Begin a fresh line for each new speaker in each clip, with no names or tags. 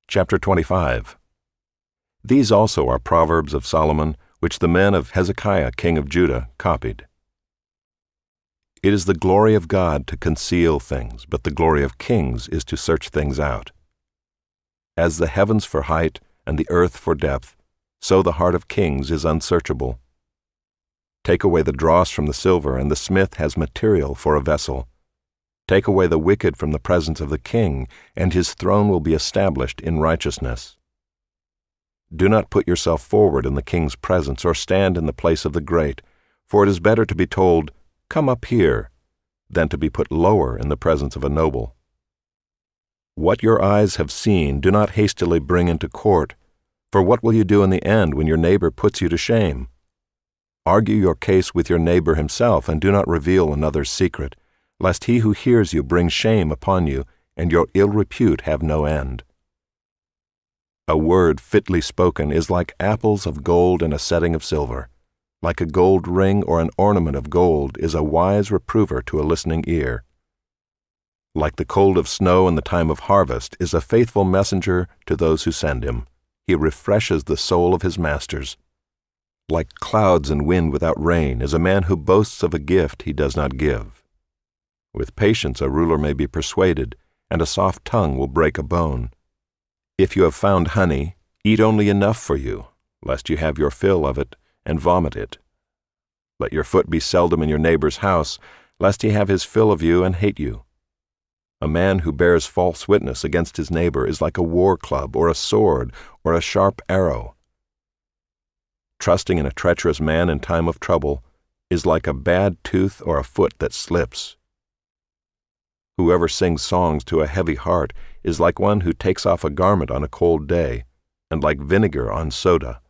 Chapter 25. These also are proverbs of Solomon, which the men of Hezekiah king of Judah copied. It is the glory of God to conceal things, but the glory of kings is to search things out. As the heavens for height and the earth for depth, so the heart of kings is unsearchable. Take away the dross from the silver, and the smith has material for a vessel. Take away the wicked from the presence of the king, and his throne will be established in righteousness. Do not put yourself forward in the king's presence, or stand in the place of the great, for it is better to be told, "Come up here," than to be put lower in the presence of a noble. What your eyes have seen, do not hastily bring into court, for what will you do in the end when your neighbor puts you to shame? Argue your case with your neighbor himself, and do not reveal another's secret, lest he who hears you bring shame upon you, and your ill repute have no end. A word fitly spoken is like apples of gold in a setting of silver. Like a gold ring or an ornament of gold is a wise reprover to a listening ear. Like the cold of snow in the time of harvest is a faithful messenger to those who send him. He refreshes the soul of his masters. Like clouds and wind without rain is a man who boasts of a gift he does not give. With patience a ruler may be persuaded, and a soft tongue will break a bone. If you have found honey, eat only enough for you, lest you have your fill of it and vomit it. Let your foot be seldom in your neighbor's house, lest he have his fill of you and hate you. A man who bears false witness against his neighbor is like a war club or a sword or a sharp arrow. Trusting in a treacherous man in time of trouble is like a bad tooth or a foot that slips. Whoever sings songs to a heavy heart is like one who takes off a garment on a cold day, and like vinegar on soda.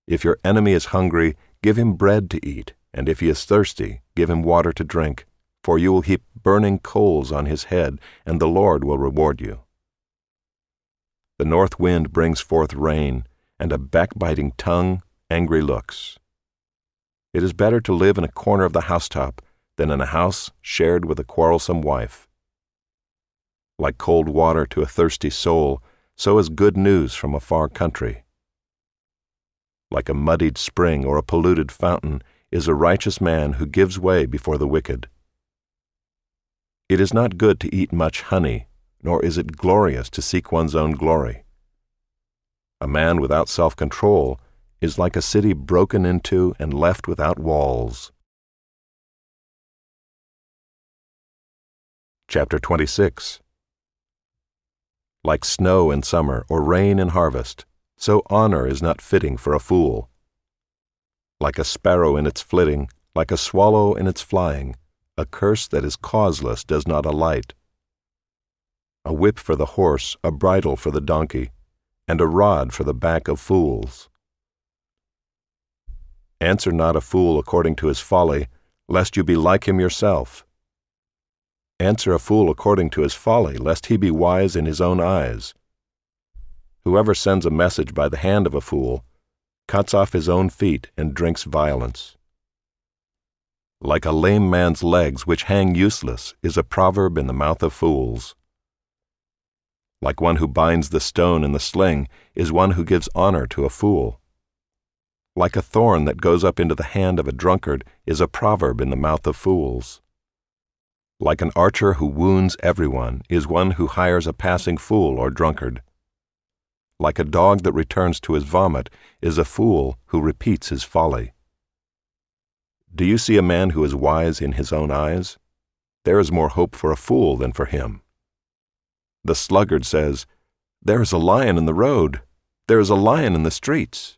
If your enemy is hungry, give him bread to eat, and if he is thirsty, give him water to drink, for you will heap burning coals on his head, and the Lord will reward you. The north wind brings forth rain, and a backbiting tongue, angry looks. It is better to live in a corner of the housetop than in a house shared with a quarrelsome wife. Like cold water to a thirsty soul, so is good news from a far country. Like a muddied spring or a polluted fountain is a righteous man who gives way before the wicked. It is not good to eat much honey, nor is it glorious to seek one's own glory. A man without self-control is like a city broken into and left without walls. Chapter 26. Like snow in summer or rain in harvest, so honor is not fitting for a fool. Like a sparrow in its flitting, like a swallow in its flying, a curse that is causeless does not alight. A whip for the horse, a bridle for the donkey, and a rod for the back of fools. Answer not a fool according to his folly, lest you be like him yourself. Answer a fool according to his folly, lest he be wise in his own eyes. Whoever sends a message by the hand of a fool cuts off his own feet and drinks violence. Like a lame man's legs which hang useless is a proverb in the mouth of fools. Like one who binds the stone in the sling is one who gives honor to a fool. Like a thorn that goes up into the hand of a drunkard is a proverb in the mouth of fools. Like an archer who wounds everyone is one who hires a passing fool or drunkard. Like a dog that returns to his vomit is a fool who repeats his folly. Do you see a man who is wise in his own eyes? There is more hope for a fool than for him. The sluggard says, "There is a lion in the road. There is a lion in the streets."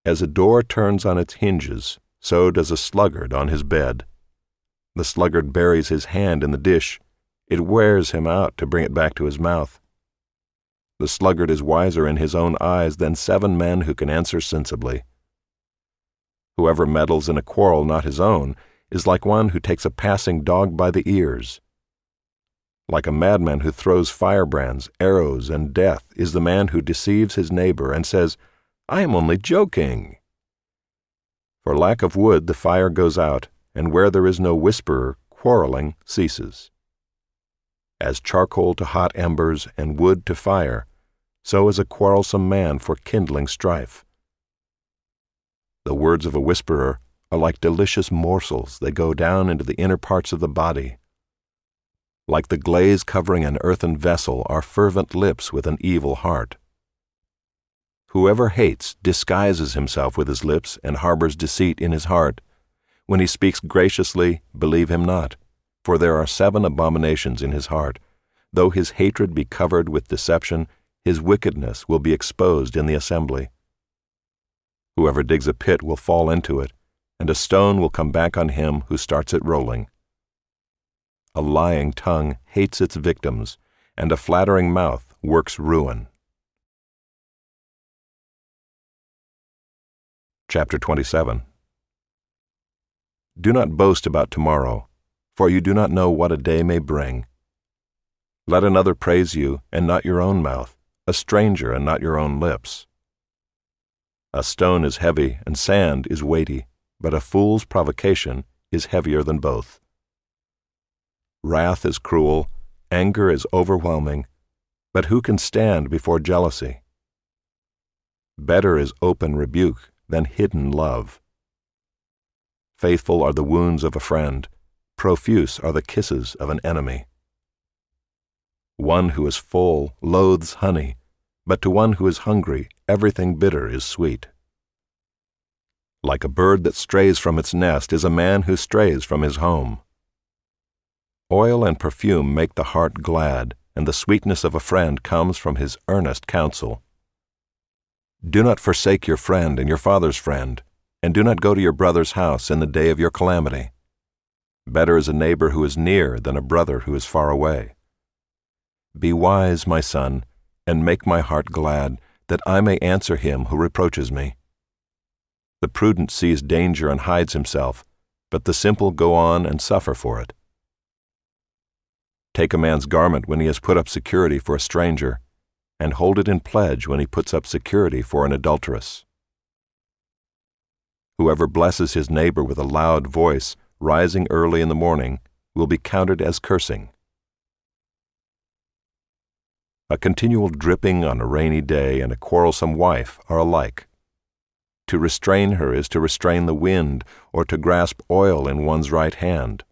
As a door turns on its hinges, so does a sluggard on his bed. The sluggard buries his hand in the dish. It wears him out to bring it back to his mouth. The sluggard is wiser in his own eyes than 7 men who can answer sensibly. Whoever meddles in a quarrel not his own is like one who takes a passing dog by the ears. Like a madman who throws firebrands, arrows, and death is the man who deceives his neighbor and says, "I am only joking." For lack of wood the fire goes out, and where there is no whisperer, quarreling ceases. As charcoal to hot embers and wood to fire, so is a quarrelsome man for kindling strife. The words of a whisperer are like delicious morsels that go down into the inner parts of the body. Like the glaze covering an earthen vessel are fervent lips with an evil heart. Whoever hates disguises himself with his lips and harbors deceit in his heart. When he speaks graciously, believe him not, for there are 7 abominations in his heart. Though his hatred be covered with deception, his wickedness will be exposed in the assembly. Whoever digs a pit will fall into it, and a stone will come back on him who starts it rolling. A lying tongue hates its victims, and a flattering mouth works ruin. Chapter 27. Do not boast about tomorrow, for you do not know what a day may bring. Let another praise you, and not your own mouth, a stranger, and not your own lips. A stone is heavy, and sand is weighty, but a fool's provocation is heavier than both. Wrath is cruel, anger is overwhelming, but who can stand before jealousy? Better is open rebuke than hidden love. Faithful are the wounds of a friend, profuse are the kisses of an enemy. One who is full loathes honey, but to one who is hungry everything bitter is sweet. Like a bird that strays from its nest is a man who strays from his home. Oil and perfume make the heart glad, and the sweetness of a friend comes from his earnest counsel. Do not forsake your friend and your father's friend, and do not go to your brother's house in the day of your calamity. Better is a neighbor who is near than a brother who is far away. Be wise, my son, and make my heart glad, that I may answer him who reproaches me. The prudent sees danger and hides himself, but the simple go on and suffer for it. Take a man's garment when he has put up security for a stranger, and hold it in pledge when he puts up security for an adulteress. Whoever blesses his neighbor with a loud voice, rising early in the morning, will be counted as cursing. A continual dripping on a rainy day and a quarrelsome wife are alike. To restrain her is to restrain the wind, or to grasp oil in one's right hand.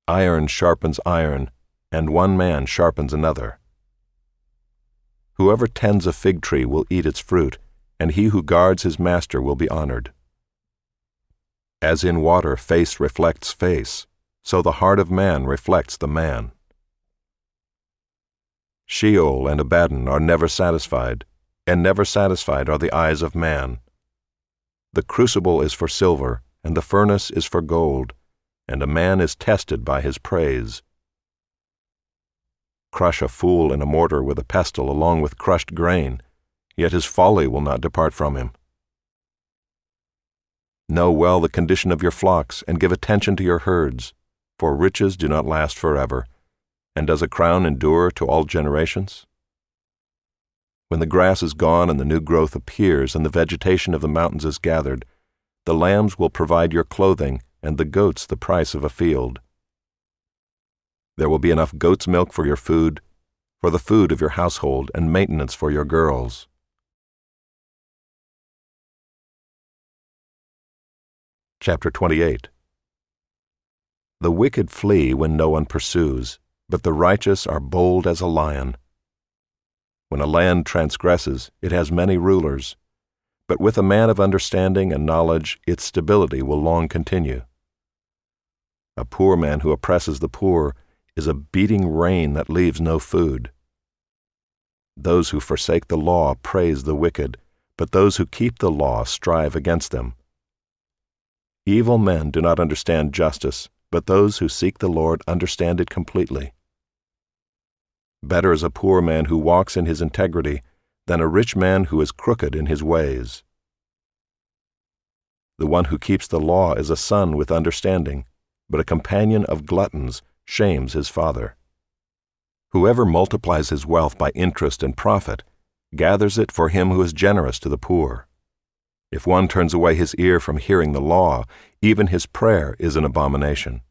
Iron sharpens iron, and one man sharpens another. Whoever tends a fig tree will eat its fruit, and he who guards his master will be honored. As in water face reflects face, so the heart of man reflects the man. Sheol and Abaddon are never satisfied, and never satisfied are the eyes of man. The crucible is for silver, and the furnace is for gold, and a man is tested by his praise. Crush a fool in a mortar with a pestle along with crushed grain, yet his folly will not depart from him. Know well the condition of your flocks, and give attention to your herds, for riches do not last forever, and does a crown endure to all generations? When the grass is gone and the new growth appears, and the vegetation of the mountains is gathered, the lambs will provide your clothing, and the goats the price of a field. There will be enough goat's milk for your food, for the food of your household, and maintenance for your girls. Chapter 28. The wicked flee when no one pursues, but the righteous are bold as a lion. When a land transgresses, it has many rulers, but with a man of understanding and knowledge, its stability will long continue. A poor man who oppresses the poor is a beating rain that leaves no food. Those who forsake the law praise the wicked, but those who keep the law strive against them. Evil men do not understand justice, but those who seek the Lord understand it completely. Better is a poor man who walks in his integrity than a rich man who is crooked in his ways. The one who keeps the law is a son with understanding, but a companion of gluttons shames his father. Whoever multiplies his wealth by interest and profit gathers it for him who is generous to the poor. If one turns away his ear from hearing the law, even his prayer is an abomination.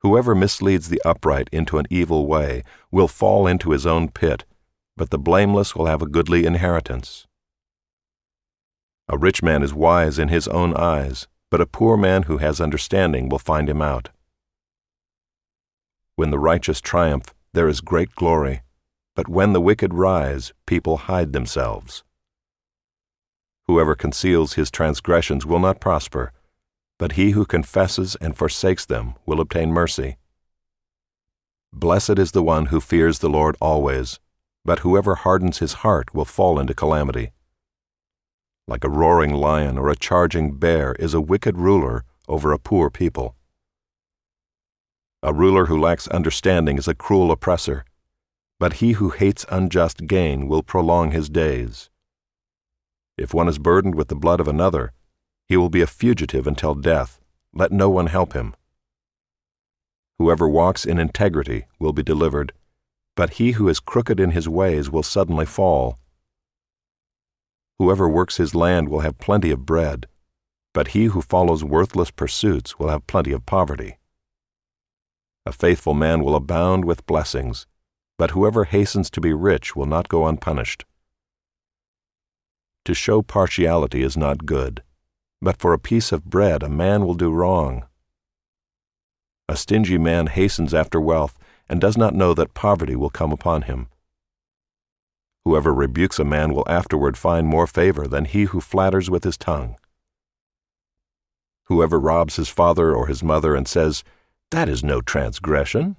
Whoever misleads the upright into an evil way will fall into his own pit, but the blameless will have a goodly inheritance. A rich man is wise in his own eyes, but a poor man who has understanding will find him out. When the righteous triumph, there is great glory, but when the wicked rise, people hide themselves. Whoever conceals his transgressions will not prosper, but he who confesses and forsakes them will obtain mercy. Blessed is the one who fears the Lord always, but whoever hardens his heart will fall into calamity. Like a roaring lion or a charging bear is a wicked ruler over a poor people. A ruler who lacks understanding is a cruel oppressor, but he who hates unjust gain will prolong his days. If one is burdened with the blood of another, he will be a fugitive until death. Let no one help him. Whoever walks in integrity will be delivered, but he who is crooked in his ways will suddenly fall. Whoever works his land will have plenty of bread, but he who follows worthless pursuits will have plenty of poverty. A faithful man will abound with blessings, but whoever hastens to be rich will not go unpunished. To show partiality is not good, but for a piece of bread a man will do wrong. A stingy man hastens after wealth and does not know that poverty will come upon him. Whoever rebukes a man will afterward find more favor than he who flatters with his tongue. Whoever robs his father or his mother and says, "That is no transgression,"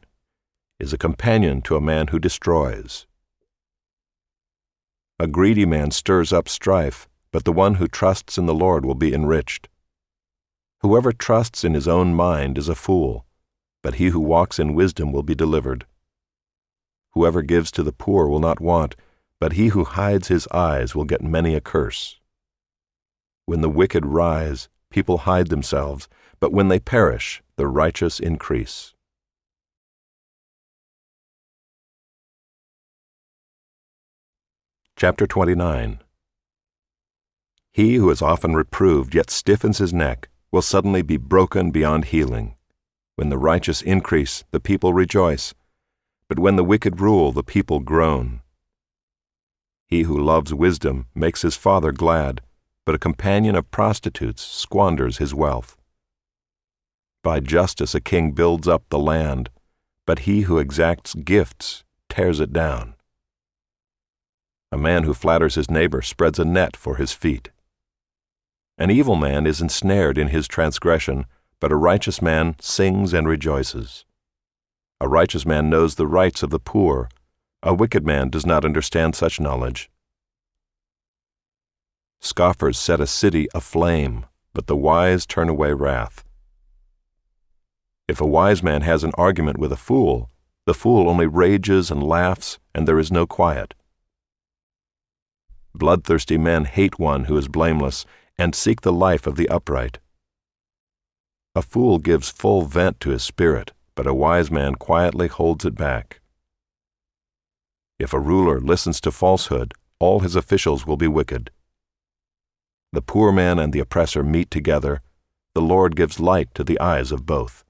is a companion to a man who destroys. A greedy man stirs up strife, but the one who trusts in the Lord will be enriched. Whoever trusts in his own mind is a fool, but he who walks in wisdom will be delivered. Whoever gives to the poor will not want, but he who hides his eyes will get many a curse. When the wicked rise, people hide themselves, but when they perish, the righteous increase. Chapter 29. He who is often reproved yet stiffens his neck will suddenly be broken beyond healing. When the righteous increase, the people rejoice, but when the wicked rule, the people groan. He who loves wisdom makes his father glad, but a companion of prostitutes squanders his wealth. By justice a king builds up the land, but he who exacts gifts tears it down. A man who flatters his neighbor spreads a net for his feet. An evil man is ensnared in his transgression, but a righteous man sings and rejoices. A righteous man knows the rights of the poor. A wicked man does not understand such knowledge. Scoffers set a city aflame, but the wise turn away wrath. If a wise man has an argument with a fool, the fool only rages and laughs, and there is no quiet. Bloodthirsty men hate one who is blameless and seek the life of the upright. A fool gives full vent to his spirit, but a wise man quietly holds it back. If a ruler listens to falsehood, all his officials will be wicked. The poor man and the oppressor meet together. The Lord gives light to the eyes of both.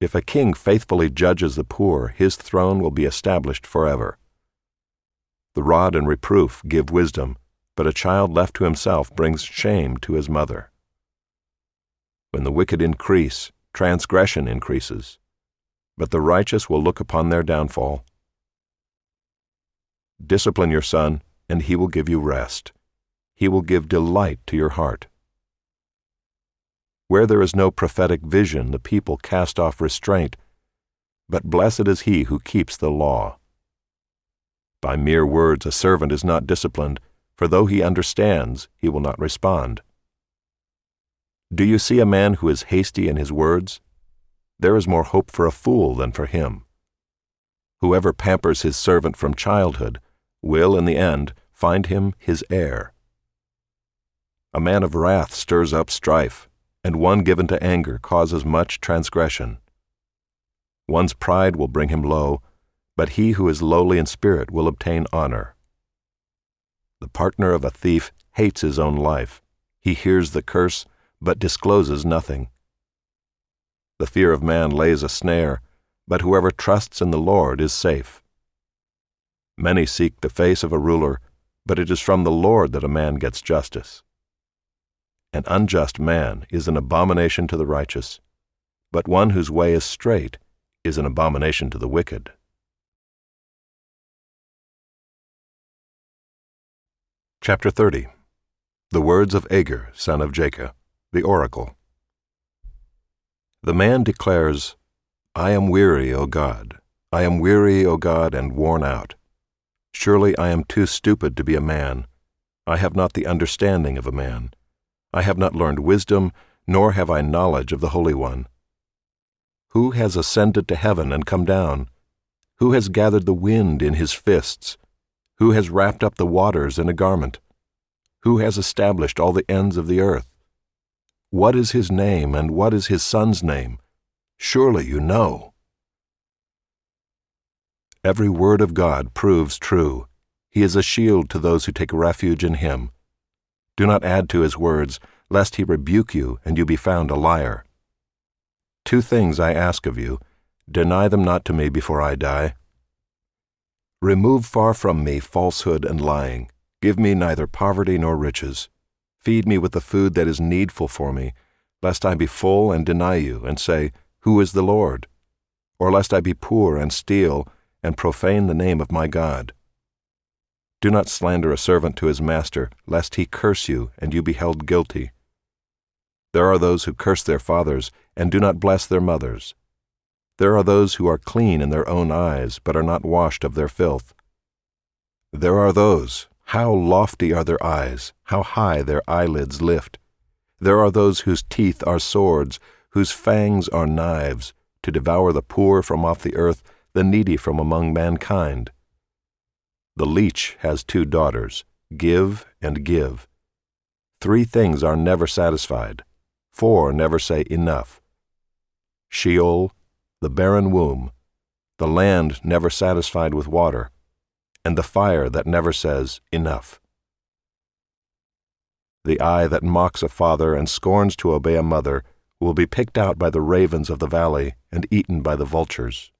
If a king faithfully judges the poor, his throne will be established forever. The rod and reproof give wisdom, but a child left to himself brings shame to his mother. When the wicked increase, transgression increases, but the righteous will look upon their downfall. Discipline your son, and he will give you rest. He will give delight to your heart. Where there is no prophetic vision, the people cast off restraint, but blessed is he who keeps the law. By mere words a servant is not disciplined, for though he understands, he will not respond. Do you see a man who is hasty in his words? There is more hope for a fool than for him. Whoever pampers his servant from childhood will, in the end, find him his heir. A man of wrath stirs up strife, and one given to anger causes much transgression. One's pride will bring him low, but he who is lowly in spirit will obtain honor. The partner of a thief hates his own life. He hears the curse, but discloses nothing. The fear of man lays a snare, but whoever trusts in the Lord is safe. Many seek the face of a ruler, but it is from the Lord that a man gets justice. An unjust man is an abomination to the righteous, but one whose way is straight is an abomination to the wicked. Chapter 30. The words of Agur, son of Jacob, the oracle. The man declares, I am weary, O God. I am weary, O God, and worn out. Surely I am too stupid to be a man. I have not the understanding of a man. I have not learned wisdom, nor have I knowledge of the Holy One. Who has ascended to heaven and come down? Who has gathered the wind in his fists? Who has wrapped up the waters in a garment? Who has established all the ends of the earth? What is his name, and what is his son's name? Surely you know. Every word of God proves true. He is a shield to those who take refuge in him. Do not add to his words, lest he rebuke you and you be found a liar. 2 things I ask of you. Deny them not to me before I die. Remove far from me falsehood and lying. Give me neither poverty nor riches. Feed me with the food that is needful for me, lest I be full and deny you, and say, Who is the Lord? Or lest I be poor and steal, and profane the name of my God. Do not slander a servant to his master, lest he curse you, and you be held guilty. There are those who curse their fathers, and do not bless their mothers. There are those who are clean in their own eyes, but are not washed of their filth. There are those, how lofty are their eyes, how high their eyelids lift. There are those whose teeth are swords, whose fangs are knives, to devour the poor from off the earth, the needy from among mankind. The leech has 2 daughters, give and give. 3 things are never satisfied, 4 never say enough. Sheol, the barren womb, the land never satisfied with water, and the fire that never says enough. The eye that mocks a father and scorns to obey a mother will be picked out by the ravens of the valley and eaten by the vultures.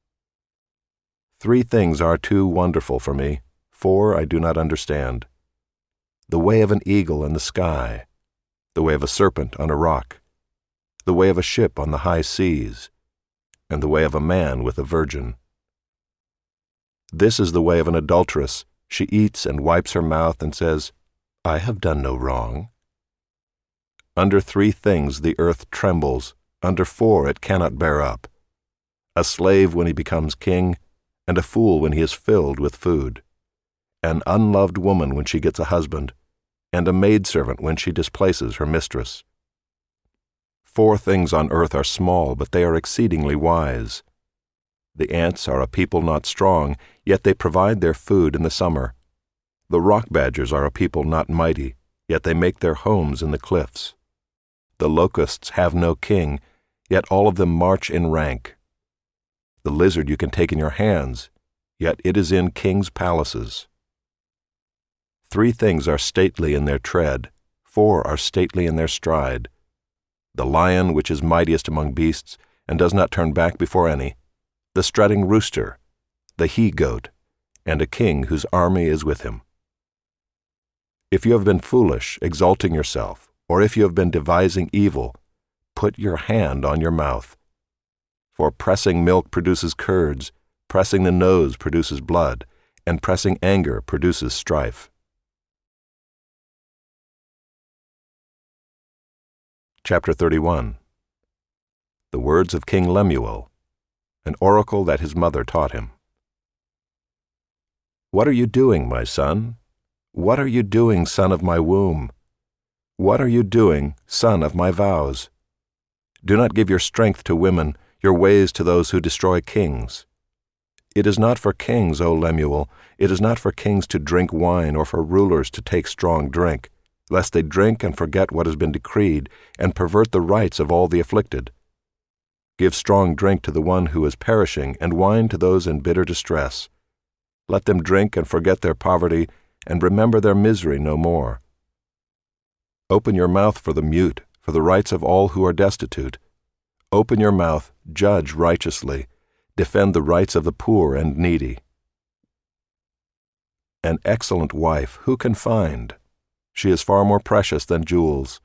3 things are too wonderful for me, 4 I do not understand. The way of an eagle in the sky, the way of a serpent on a rock, the way of a ship on the high seas, and the way of a man with a virgin. This is the way of an adulteress. She eats and wipes her mouth and says, I have done no wrong. Under 3 things the earth trembles, under 4 it cannot bear up. A slave when he becomes king, and a fool when he is filled with food. An unloved woman when she gets a husband, and a maidservant when she displaces her mistress. 4 things on earth are small, but they are exceedingly wise. The ants are a people not strong, yet they provide their food in the summer. The rock badgers are a people not mighty, yet they make their homes in the cliffs. The locusts have no king, yet all of them march in rank. The lizard you can take in your hands, yet it is in kings' palaces. 3 things are stately in their tread, 4 are stately in their stride. The lion which is mightiest among beasts, and does not turn back before any, the strutting rooster, the he-goat, and a king whose army is with him. If you have been foolish, exalting yourself, or if you have been devising evil, put your hand on your mouth. For pressing milk produces curds, pressing the nose produces blood, and pressing anger produces strife. Chapter 31. The words of King Lemuel, an oracle that his mother taught him. What are you doing, my son? What are you doing, son of my womb? What are you doing, son of my vows? Do not give your strength to women, your ways to those who destroy kings. It is not for kings, O Lemuel, it is not for kings to drink wine or for rulers to take strong drink, lest they drink and forget what has been decreed and pervert the rights of all the afflicted. Give strong drink to the one who is perishing, and wine to those in bitter distress. Let them drink and forget their poverty, and remember their misery no more. Open your mouth for the mute, for the rights of all who are destitute. Open your mouth, judge righteously, defend the rights of the poor and needy. An excellent wife who can find? She is far more precious than jewels.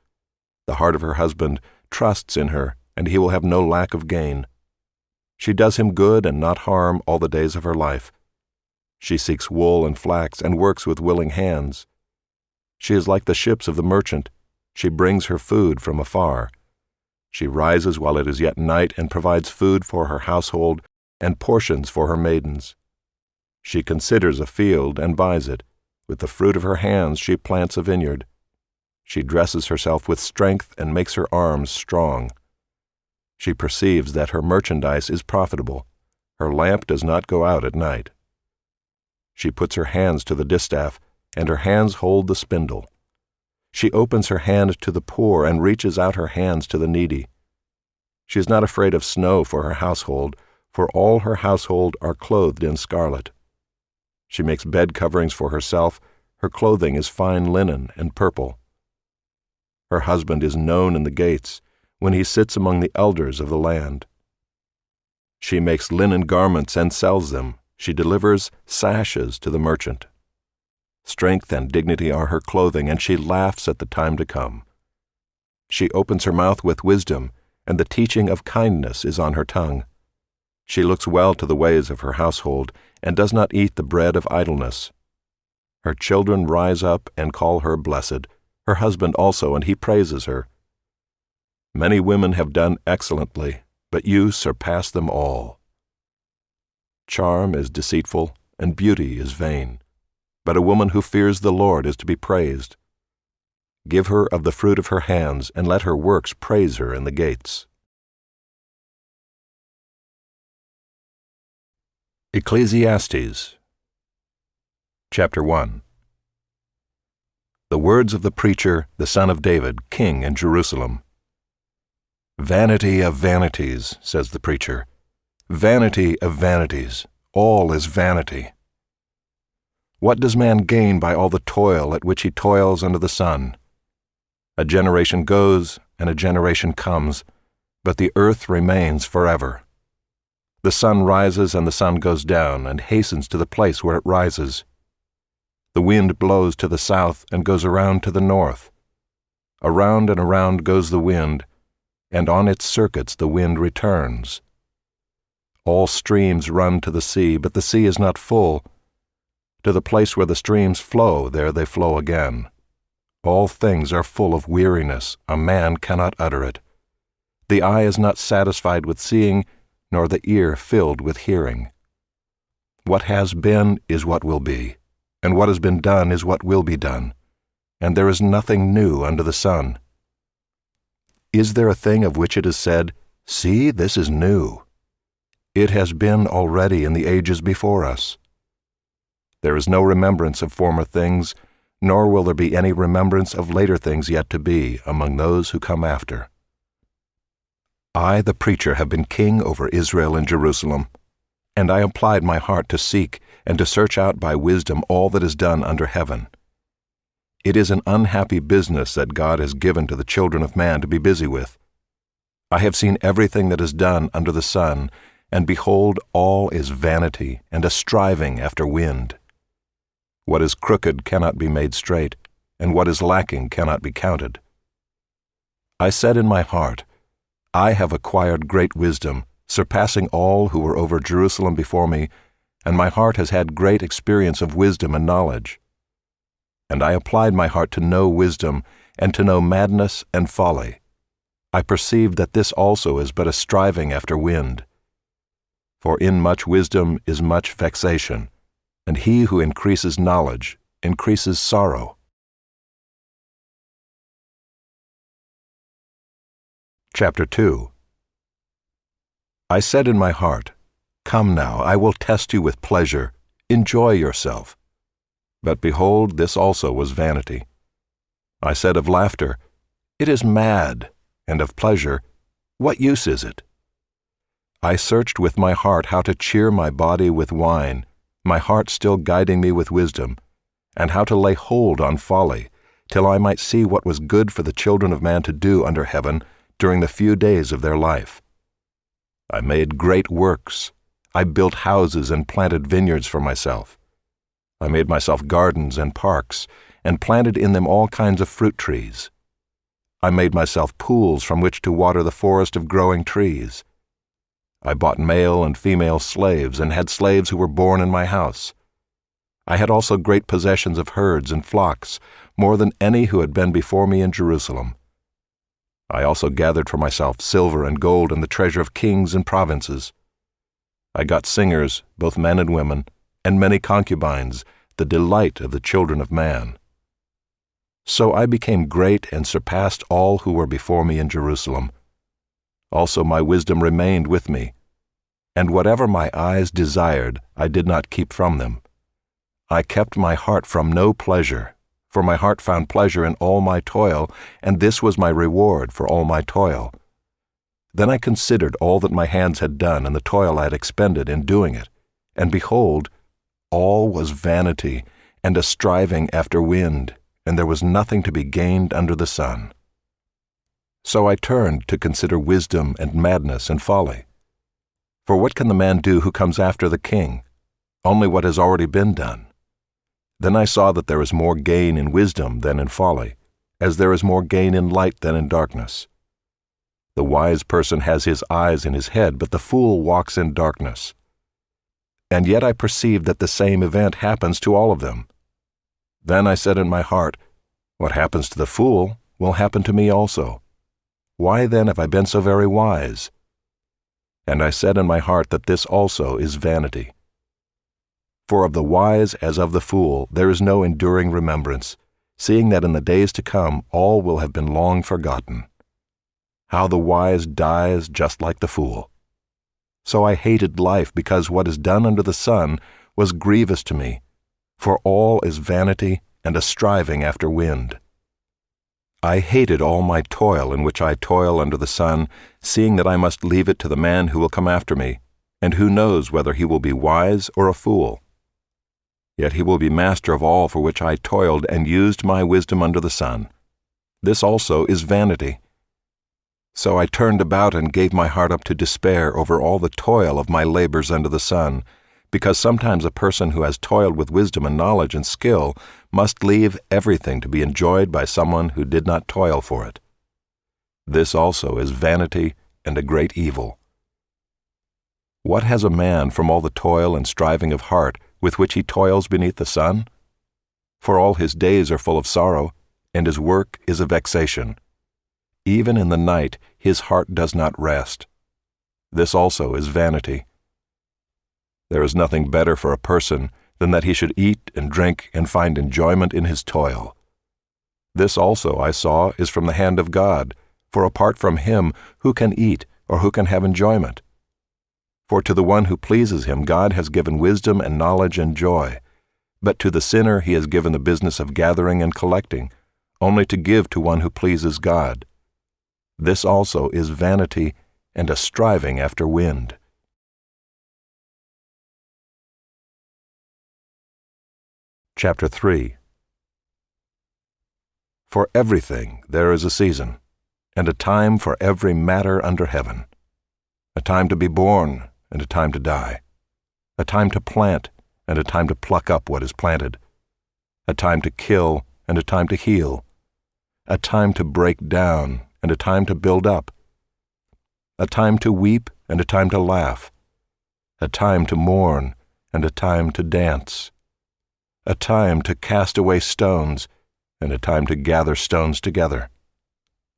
The heart of her husband trusts in her, and he will have no lack of gain. She does him good and not harm all the days of her life. She seeks wool and flax and works with willing hands. She is like the ships of the merchant. She brings her food from afar. She rises while it is yet night and provides food for her household and portions for her maidens. She considers a field and buys it. With the fruit of her hands she plants a vineyard. She dresses herself with strength and makes her arms strong. She perceives that her merchandise is profitable. Her lamp does not go out at night. She puts her hands to the distaff, and her hands hold the spindle. She opens her hand to the poor and reaches out her hands to the needy. She is not afraid of snow for her household, for all her household are clothed in scarlet. She makes bed coverings for herself. Her clothing is fine linen and purple. Her husband is known in the gates, when he sits among the elders of the land. She makes linen garments and sells them. She delivers sashes to the merchant. Strength and dignity are her clothing, and she laughs at the time to come. She opens her mouth with wisdom, and the teaching of kindness is on her tongue. She looks well to the ways of her household, and does not eat the bread of idleness. Her children rise up and call her blessed, her husband also, and he praises her. Many women have done excellently, but you surpass them all. Charm is deceitful, and beauty is vain, but a woman who fears the Lord is to be praised. Give her of the fruit of her hands, and let her works praise her in the gates. Ecclesiastes Chapter 1. The words of the preacher, the son of David, king in Jerusalem. Vanity of vanities, says the preacher. Vanity of vanities, all is vanity. What does man gain by all the toil at which he toils under the sun? A generation goes, and a generation comes, but the earth remains forever. The sun rises and the sun goes down, and hastens to the place where it rises. The wind blows to the south and goes around to the north. Around and around goes the wind, and on its circuits the wind returns. All streams run to the sea, but the sea is not full. To the place where the streams flow, there they flow again. All things are full of weariness, a man cannot utter it. The eye is not satisfied with seeing, nor the ear filled with hearing. What has been is what will be, and what has been done is what will be done, and there is nothing new under the sun. Is there a thing of which it is said, "See, this is new"? It has been already in the ages before us. There is no remembrance of former things, nor will there be any remembrance of later things yet to be among those who come after. I, the preacher, have been king over Israel and Jerusalem, and I applied my heart to seek and to search out by wisdom all that is done under heaven. It is an unhappy business that God has given to the children of man to be busy with. I have seen everything that is done under the sun, and behold, all is vanity and a striving after wind. What is crooked cannot be made straight, and what is lacking cannot be counted. I said in my heart, I have acquired great wisdom, surpassing all who were over Jerusalem before me, and my heart has had great experience of wisdom and knowledge. And I applied my heart to know wisdom, and to know madness and folly. I perceived that this also is but a striving after wind. For in much wisdom is much vexation, and he who increases knowledge increases sorrow. Chapter 2. I said in my heart, Come now, I will test you with pleasure, enjoy yourself. But behold, this also was vanity. I said of laughter, It is mad, and of pleasure, what use is it? I searched with my heart how to cheer my body with wine, my heart still guiding me with wisdom, and how to lay hold on folly, till I might see what was good for the children of man to do under heaven during the few days of their life, I made great works. I built houses and planted vineyards for myself. I made myself gardens and parks, and planted in them all kinds of fruit trees. I made myself pools from which to water the forest of growing trees. I bought male and female slaves, and had slaves who were born in my house. I had also great possessions of herds and flocks, more than any who had been before me in Jerusalem. I also gathered for myself silver and gold and the treasure of kings and provinces. I got singers, both men and women, and many concubines, the delight of the children of man. So I became great and surpassed all who were before me in Jerusalem. Also my wisdom remained with me, and whatever my eyes desired I did not keep from them. I kept my heart from no pleasure, for my heart found pleasure in all my toil, and this was my reward for all my toil. Then I considered all that my hands had done and the toil I had expended in doing it, and behold, all was vanity and a striving after wind, and there was nothing to be gained under the sun. So I turned to consider wisdom and madness and folly. For what can the man do who comes after the king? Only what has already been done. Then I saw that there is more gain in wisdom than in folly, as there is more gain in light than in darkness. The wise person has his eyes in his head, but the fool walks in darkness. And yet I perceived that the same event happens to all of them. Then I said in my heart, what happens to the fool will happen to me also. Why then have I been so very wise? And I said in my heart that this also is vanity. For of the wise as of the fool there is no enduring remembrance, seeing that in the days to come all will have been long forgotten. How the wise dies just like the fool. So I hated life because what is done under the sun was grievous to me, for all is vanity and a striving after wind. I hated all my toil in which I toil under the sun, seeing that I must leave it to the man who will come after me, and who knows whether he will be wise or a fool. Yet he will be master of all for which I toiled and used my wisdom under the sun. This also is vanity. So I turned about and gave my heart up to despair over all the toil of my labors under the sun, because sometimes a person who has toiled with wisdom and knowledge and skill must leave everything to be enjoyed by someone who did not toil for it. This also is vanity and a great evil. What has a man from all the toil and striving of heart with which he toils beneath the sun? For all his days are full of sorrow, and his work is a vexation. Even in the night his heart does not rest. This also is vanity. There is nothing better for a person than that he should eat and drink and find enjoyment in his toil. This also I saw is from the hand of God, for apart from him who can eat or who can have enjoyment? For to the one who pleases him God has given wisdom and knowledge and joy, but to the sinner he has given the business of gathering and collecting, only to give to one who pleases God. This also is vanity and a striving after wind. Chapter 3. For everything there is a season, and a time for every matter under heaven, a time to be born and a time to die, a time to plant and a time to pluck up what is planted, a time to kill and a time to heal, a time to break down and a time to build up, a time to weep and a time to laugh, a time to mourn and a time to dance, a time to cast away stones, and a time to gather stones together,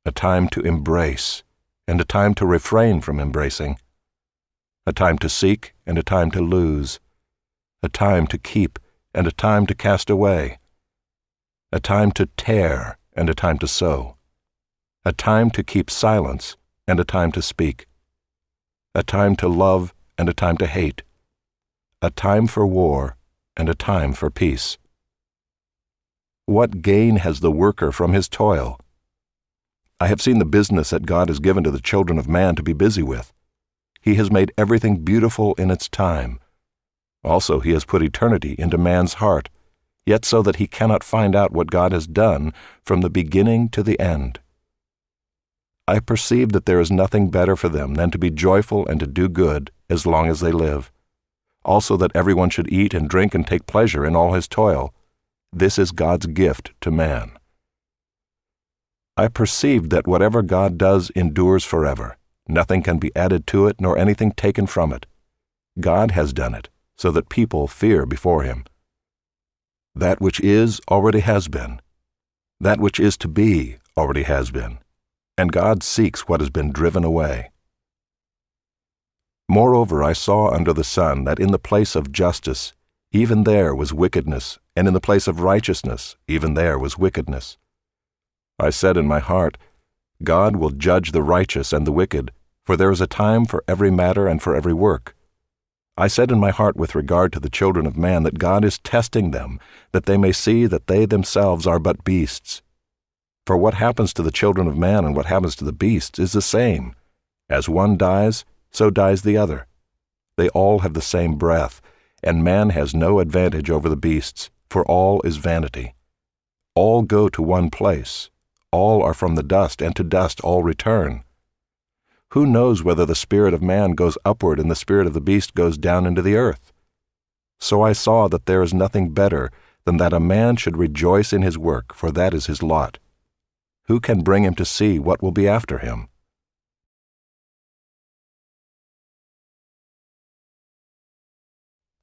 a time to embrace, and a time to refrain from embracing, a time to seek, and a time to lose, a time to keep, and a time to cast away, a time to tear, and a time to sow, a time to keep silence, and a time to speak, a time to love, and a time to hate, a time for war, and a time for peace. What gain has the worker from his toil? I have seen the business that God has given to the children of man to be busy with. He has made everything beautiful in its time. Also he has put eternity into man's heart, yet so that he cannot find out what God has done from the beginning to the end. I perceive that there is nothing better for them than to be joyful and to do good as long as they live. Also that everyone should eat and drink and take pleasure in all his toil. This is God's gift to man. I perceived that whatever God does endures forever. Nothing can be added to it, nor anything taken from it. God has done it, so that people fear before him. That which is already has been. That which is to be already has been. And God seeks what has been driven away. Moreover, I saw under the sun that in the place of justice, even there was wickedness, and in the place of righteousness, even there was wickedness. I said in my heart, God will judge the righteous and the wicked, for there is a time for every matter and for every work. I said in my heart with regard to the children of man that God is testing them, that they may see that they themselves are but beasts. For what happens to the children of man and what happens to the beasts is the same. As one dies, so dies the other. They all have the same breath, and man has no advantage over the beasts, for all is vanity. All go to one place. All are from the dust, and to dust all return. Who knows whether the spirit of man goes upward and the spirit of the beast goes down into the earth? So I saw that there is nothing better than that a man should rejoice in his work, for that is his lot. Who can bring him to see what will be after him?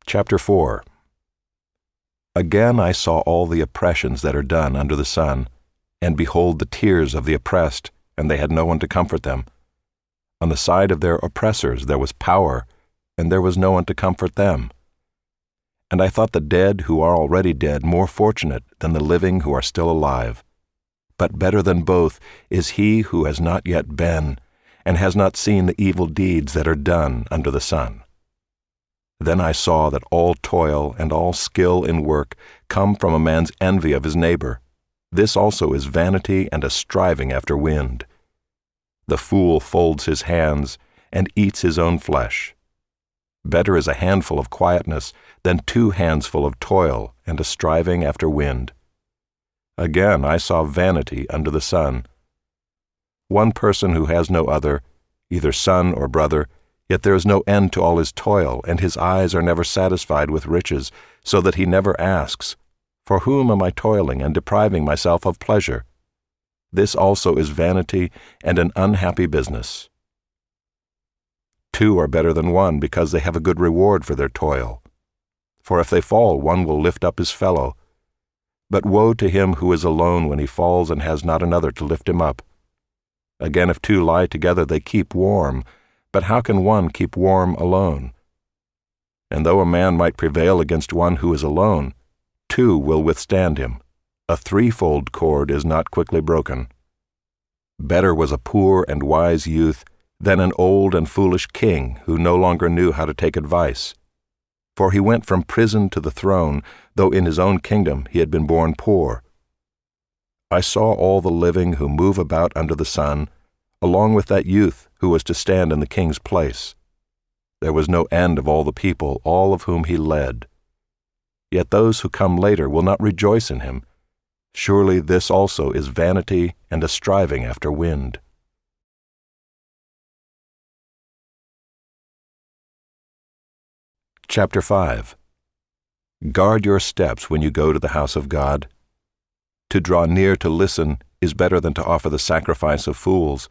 Chapter 4. Again I saw all the oppressions that are done under the sun, and behold the tears of the oppressed, and they had no one to comfort them. On the side of their oppressors there was power, and there was no one to comfort them. And I thought the dead who are already dead more fortunate than the living who are still alive. But better than both is he who has not yet been, and has not seen the evil deeds that are done under the sun. Then I saw that all toil and all skill in work come from a man's envy of his neighbor. This also is vanity and a striving after wind. The fool folds his hands and eats his own flesh. Better is a handful of quietness than 2 handsful of toil and a striving after wind. Again I saw vanity under the sun. One person who has no other, either son or brother, yet there is no end to all his toil, and his eyes are never satisfied with riches, so that he never asks, For whom am I toiling and depriving myself of pleasure? This also is vanity and an unhappy business. 2 are better than 1 because they have a good reward for their toil. For if they fall, one will lift up his fellow. But woe to him who is alone when he falls and has not another to lift him up. Again, if 2 lie together, they keep warm. But how can one keep warm alone? And though a man might prevail against one who is alone, 2 will withstand him. A 3-fold cord is not quickly broken. Better was a poor and wise youth than an old and foolish king who no longer knew how to take advice. For he went from prison to the throne, though in his own kingdom he had been born poor. I saw all the living who move about under the sun, along with that youth who was to stand in the king's place. There was no end of all the people, all of whom he led. Yet those who come later will not rejoice in him. Surely this also is vanity and a striving after wind. Chapter 5. Guard your steps when you go to the house of God. To draw near to listen is better than to offer the sacrifice of fools,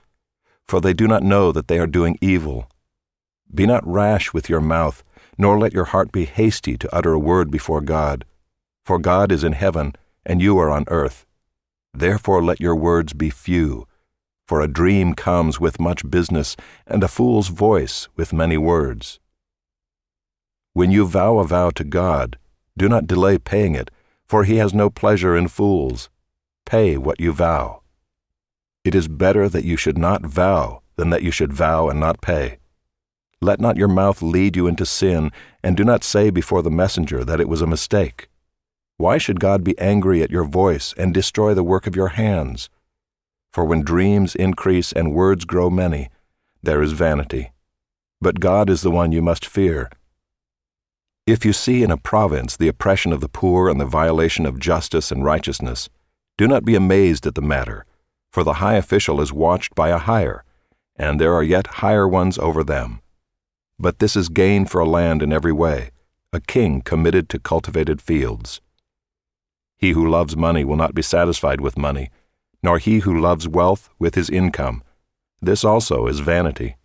for they do not know that they are doing evil. Be not rash with your mouth, nor let your heart be hasty to utter a word before God. For God is in heaven, and you are on earth. Therefore let your words be few, for a dream comes with much business, and a fool's voice with many words. When you vow a vow to God, do not delay paying it, for he has no pleasure in fools. Pay what you vow. It is better that you should not vow than that you should vow and not pay. Let not your mouth lead you into sin, and do not say before the messenger that it was a mistake. Why should God be angry at your voice and destroy the work of your hands? For when dreams increase and words grow many, there is vanity. But God is the one you must fear. If you see in a province the oppression of the poor and the violation of justice and righteousness, do not be amazed at the matter, For the high official is watched by a higher, and there are yet higher ones over them. But this is gain for a land in every way, a king committed to cultivated fields. He who loves money will not be satisfied with money, nor he who loves wealth with his income. This also is vanity.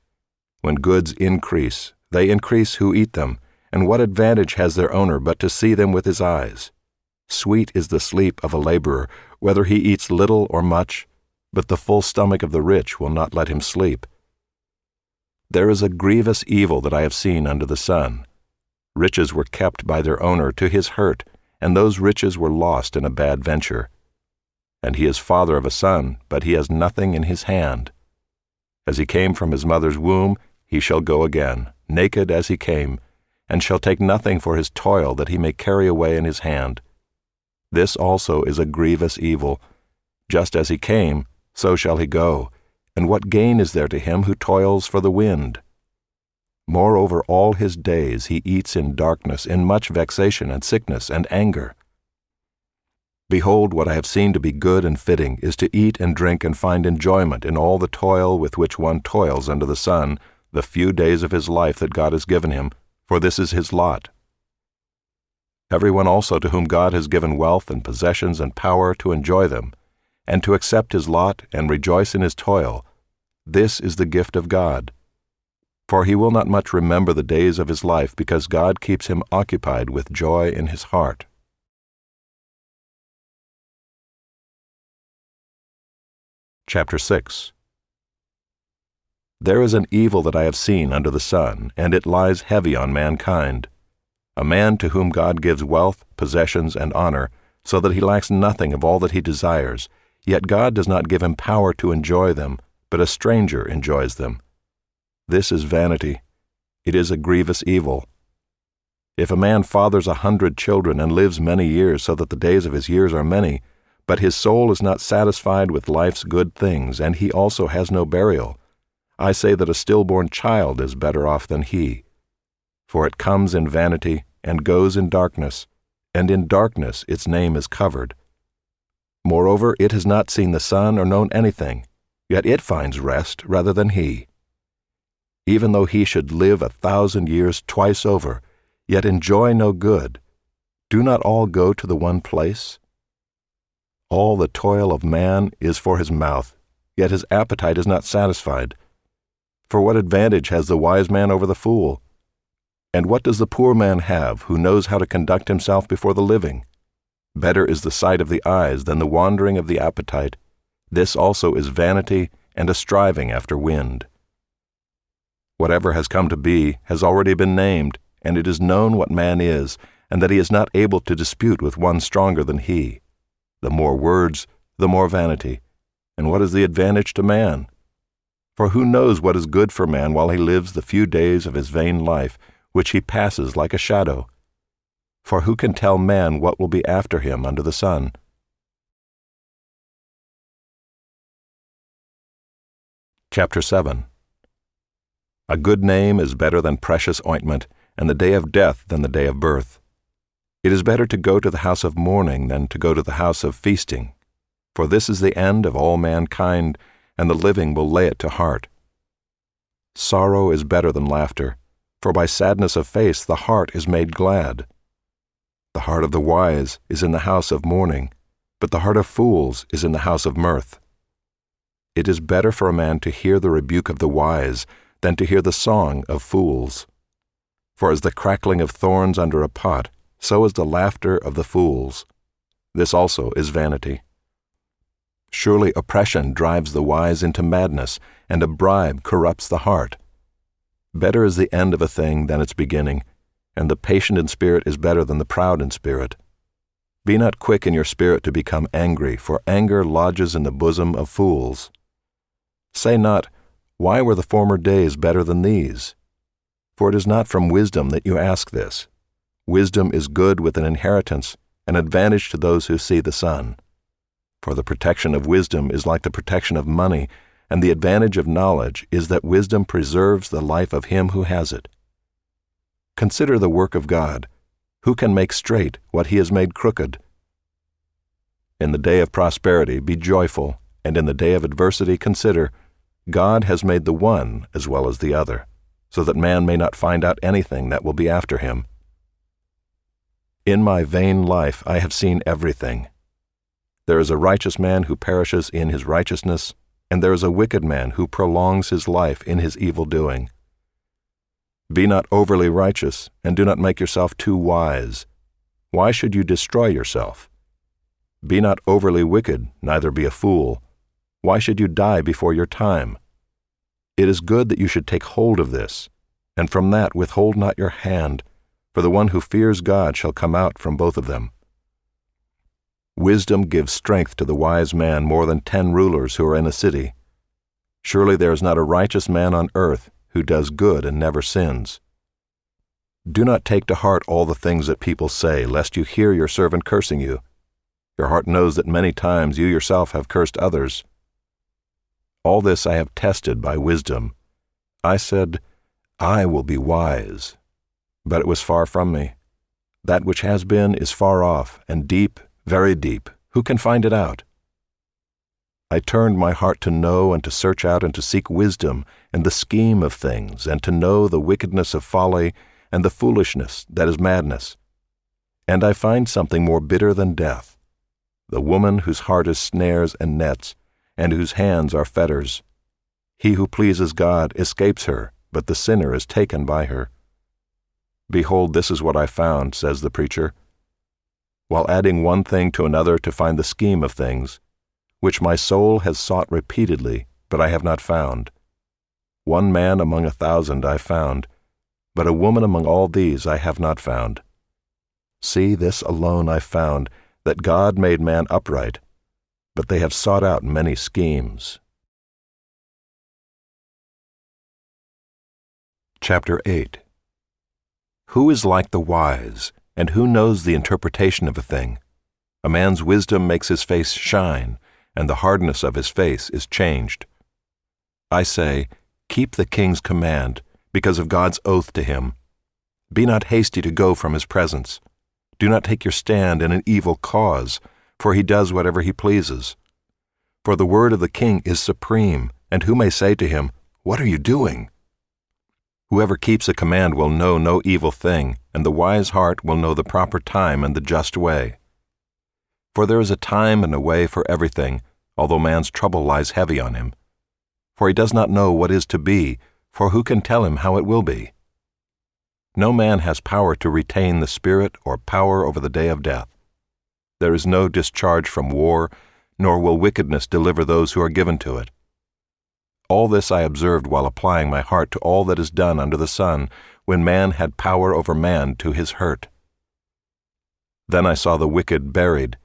When goods increase, they increase who eat them, and what advantage has their owner but to see them with his eyes? Sweet is the sleep of a laborer, whether he eats little or much, but the full stomach of the rich will not let him sleep. There is a grievous evil that I have seen under the sun. Riches were kept by their owner to his hurt, and those riches were lost in a bad venture. And he is father of a son, but he has nothing in his hand. As he came from his mother's womb, he shall go again, naked as he came, and shall take nothing for his toil that he may carry away in his hand. This also is a grievous evil. Just as he came, so shall he go, and what gain is there to him who toils for the wind? Moreover, all his days he eats in darkness, in much vexation and sickness and anger. Behold, what I have seen to be good and fitting is to eat and drink and find enjoyment in all the toil with which one toils under the sun, the few days of his life that God has given him, for this is his lot. Everyone also to whom God has given wealth and possessions and power to enjoy them, and to accept his lot and rejoice in his toil, this is the gift of God. For he will not much remember the days of his life, because God keeps him occupied with joy in his heart. Chapter 6. There is an evil that I have seen under the sun, and it lies heavy on mankind. A man to whom God gives wealth, possessions, and honor, so that he lacks nothing of all that he desires, yet God does not give him power to enjoy them, but a stranger enjoys them. This is vanity. It is a grievous evil. If a man fathers 100 children and lives many years, so that the days of his years are many, but his soul is not satisfied with life's good things, and he also has no burial, I say that a stillborn child is better off than he. For it comes in vanity, and goes in darkness, and in darkness its name is covered. Moreover, it has not seen the sun or known anything, yet it finds rest rather than he. Even though he should live 1,000 years twice over, yet enjoy no good, do not all go to the one place? All the toil of man is for his mouth, yet his appetite is not satisfied. For what advantage has the wise man over the fool? And what does the poor man have who knows how to conduct himself before the living? Better is the sight of the eyes than the wandering of the appetite. This also is vanity and a striving after wind. Whatever has come to be has already been named, and it is known what man is, and that he is not able to dispute with one stronger than he. The more words, the more vanity. And what is the advantage to man? For who knows what is good for man while he lives the few days of his vain life, which he passes like a shadow? For who can tell man what will be after him under the sun? Chapter 7. A good name is better than precious ointment, and the day of death than the day of birth. It is better to go to the house of mourning than to go to the house of feasting. For this is the end of all mankind, and the living will lay it to heart. Sorrow is better than laughter, for by sadness of face the heart is made glad. The heart of the wise is in the house of mourning, but the heart of fools is in the house of mirth. It is better for a man to hear the rebuke of the wise than to hear the song of fools. For as the crackling of thorns under a pot, so is the laughter of the fools. This also is vanity. Surely oppression drives the wise into madness, and a bribe corrupts the heart. Better is the end of a thing than its beginning, and the patient in spirit is better than the proud in spirit. Be not quick in your spirit to become angry, for anger lodges in the bosom of fools. Say not, why were the former days better than these? For it is not from wisdom that you ask this. Wisdom is good with an inheritance, an advantage to those who see the sun. For the protection of wisdom is like the protection of money, and the advantage of knowledge is that wisdom preserves the life of him who has it. Consider the work of God. Who can make straight what he has made crooked? In the day of prosperity be joyful, and in the day of adversity consider, God has made the one as well as the other, so that man may not find out anything that will be after him. In my vain life I have seen everything. There is a righteous man who perishes in his righteousness, and there is a wicked man who prolongs his life in his evil doing. Be not overly righteous, and do not make yourself too wise. Why should you destroy yourself? Be not overly wicked, neither be a fool. Why should you die before your time? It is good that you should take hold of this, and from that withhold not your hand, for the one who fears God shall come out from both of them. Wisdom gives strength to the wise man more than 10 rulers who are in a city. Surely there is not a righteous man on earth who does good and never sins. Do not take to heart all the things that people say, lest you hear your servant cursing you. Your heart knows that many times you yourself have cursed others. All this I have tested by wisdom. I said, I will be wise. But it was far from me. That which has been is far off, and deep, very deep. Who can find it out? I turned my heart to know and to search out and to seek wisdom and the scheme of things, and to know the wickedness of folly and the foolishness that is madness. And I find something more bitter than death, the woman whose heart is snares and nets, and whose hands are fetters. He who pleases God escapes her, but the sinner is taken by her. Behold, this is what I found, says the preacher, while adding one thing to another to find the scheme of things, which my soul has sought repeatedly, but I have not found. One man among 1,000 I found, but a woman among all these I have not found. See, this alone I found, that God made man upright, but they have sought out many schemes. Chapter 8. Who is like the wise, and who knows the interpretation of a thing? A man's wisdom makes his face shine, and the hardness of his face is changed. I say, keep the king's command, because of God's oath to him. Be not hasty to go from his presence. Do not take your stand in an evil cause, for he does whatever he pleases. For the word of the king is supreme, and who may say to him, What are you doing? Whoever keeps a command will know no evil thing, and the wise heart will know the proper time and the just way. For there is a time and a way for everything, although man's trouble lies heavy on him. For he does not know what is to be, for who can tell him how it will be? No man has power to retain the spirit or power over the day of death. There is no discharge from war, nor will wickedness deliver those who are given to it. All this I observed while applying my heart to all that is done under the sun, when man had power over man to his hurt. Then I saw the wicked buried.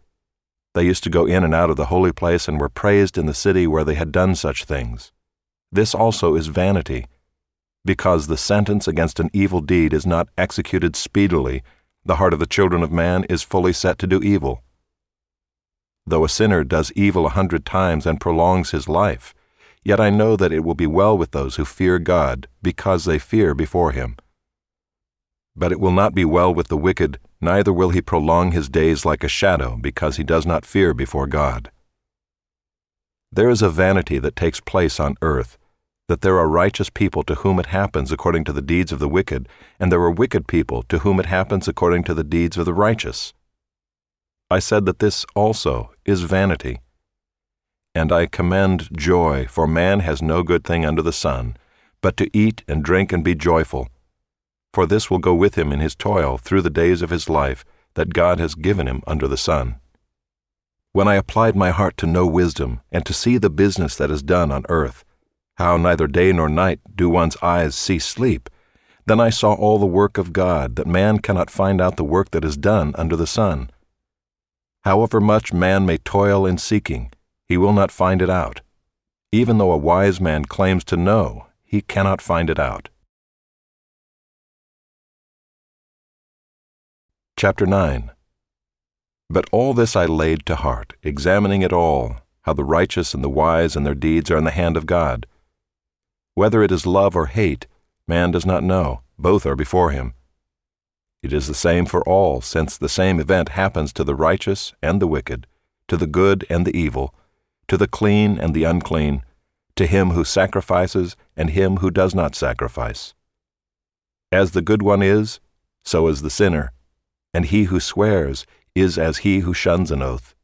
They used to go in and out of the holy place and were praised in the city where they had done such things. This also is vanity. Because the sentence against an evil deed is not executed speedily, the heart of the children of man is fully set to do evil. Though a sinner does evil 100 times and prolongs his life, yet I know that it will be well with those who fear God, because they fear before him. But it will not be well with the wicked, neither will he prolong his days like a shadow, because he does not fear before God. There is a vanity that takes place on earth, that there are righteous people to whom it happens according to the deeds of the wicked, and there are wicked people to whom it happens according to the deeds of the righteous. I said that this also is vanity. And I commend joy, for man has no good thing under the sun, but to eat and drink and be joyful. For this will go with him in his toil through the days of his life that God has given him under the sun. When I applied my heart to know wisdom, and to see the business that is done on earth, how neither day nor night do one's eyes see sleep, then I saw all the work of God, that man cannot find out the work that is done under the sun. However much man may toil in seeking, he will not find it out. Even though a wise man claims to know, he cannot find it out. Chapter 9. But all this I laid to heart, examining it all, how the righteous and the wise and their deeds are in the hand of God. Whether it is love or hate, man does not know, both are before him. It is the same for all, since the same event happens to the righteous and the wicked, to the good and the evil, to the clean and the unclean, to him who sacrifices and him who does not sacrifice. As the good one is, so is the sinner, and he who swears is as he who shuns an oath.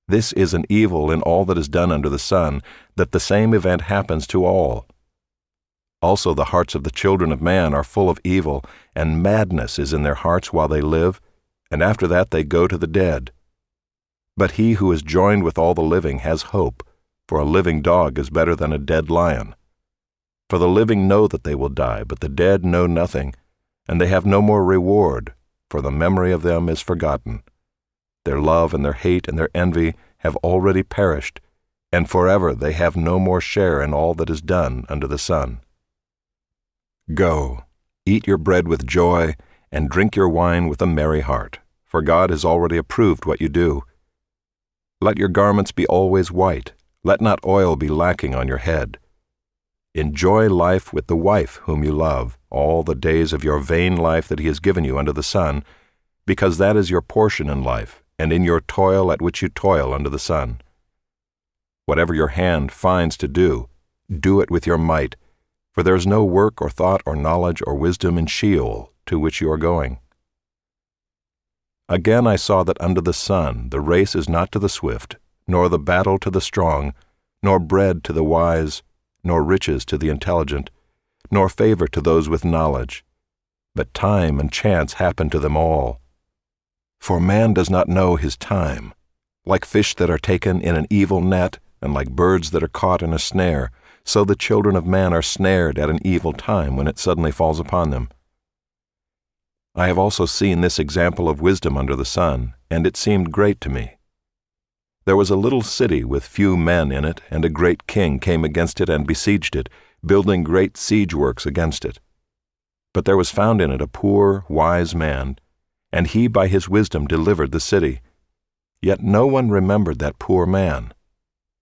This is an evil in all that is done under the sun, that the same event happens to all. Also the hearts of the children of man are full of evil, and madness is in their hearts while they live, and after that they go to the dead. But he who is joined with all the living has hope, for a living dog is better than a dead lion. For the living know that they will die, but the dead know nothing, and they have no more reward, for the memory of them is forgotten. Their love and their hate and their envy have already perished, and forever they have no more share in all that is done under the sun. Go, eat your bread with joy, and drink your wine with a merry heart, for God has already approved what you do. Let your garments be always white, let not oil be lacking on your head. Enjoy life with the wife whom you love, all the days of your vain life that he has given you under the sun, because that is your portion in life, and in your toil at which you toil under the sun. Whatever your hand finds to do, do it with your might, for there is no work or thought or knowledge or wisdom in Sheol, to which you are going. Again I saw that under the sun the race is not to the swift, nor the battle to the strong, nor bread to the wise, nor riches to the intelligent, nor favor to those with knowledge, but time and chance happen to them all. For man does not know his time. Like fish that are taken in an evil net, and like birds that are caught in a snare, so the children of man are snared at an evil time when it suddenly falls upon them. I have also seen this example of wisdom under the sun, and it seemed great to me. There was a little city with few men in it, and a great king came against it and besieged it, building great siege works against it. But there was found in it a poor, wise man, and he by his wisdom delivered the city. Yet no one remembered that poor man.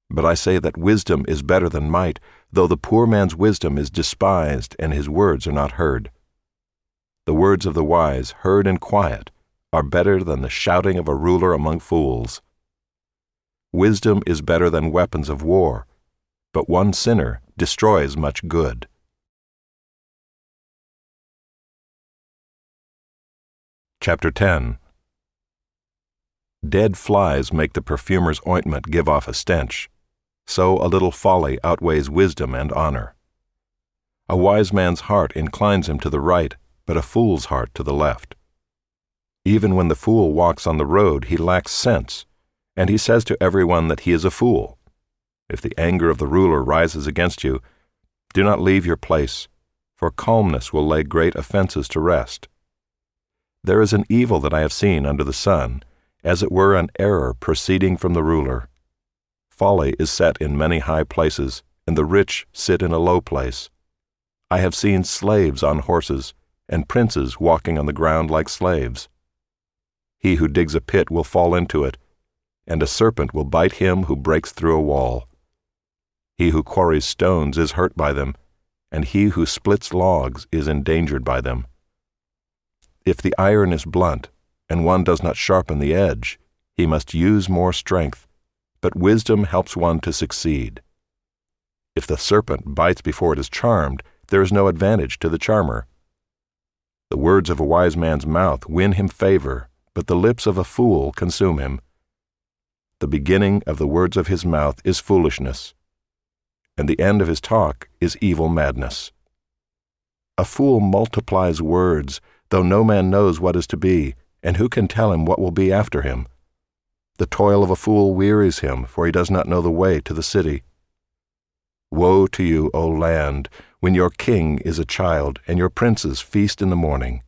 But I say that wisdom is better than might, though the poor man's wisdom is despised and his words are not heard. The words of the wise, heard in quiet, are better than the shouting of a ruler among fools. Wisdom is better than weapons of war, but one sinner destroys much good. Chapter 10. Dead flies make the perfumer's ointment give off a stench, so a little folly outweighs wisdom and honor. A wise man's heart inclines him to the right, but a fool's heart to the left. Even when the fool walks on the road, he lacks sense, and he says to everyone that he is a fool. If the anger of the ruler rises against you, do not leave your place, for calmness will lay great offenses to rest. There is an evil that I have seen under the sun, as it were an error proceeding from the ruler. Folly is set in many high places, and the rich sit in a low place. I have seen slaves on horses, and princes walking on the ground like slaves. He who digs a pit will fall into it, and a serpent will bite him who breaks through a wall. He who quarries stones is hurt by them, and he who splits logs is endangered by them. If the iron is blunt, and one does not sharpen the edge, he must use more strength, but wisdom helps one to succeed. If the serpent bites before it is charmed, there is no advantage to the charmer. The words of a wise man's mouth win him favor, but the lips of a fool consume him. The beginning of the words of his mouth is foolishness, and the end of his talk is evil madness. A fool multiplies words, though no man knows what is to be, and who can tell him what will be after him? The toil of a fool wearies him, for he does not know the way to the city. Woe to you, O land, when your king is a child, and your princes feast in the morning.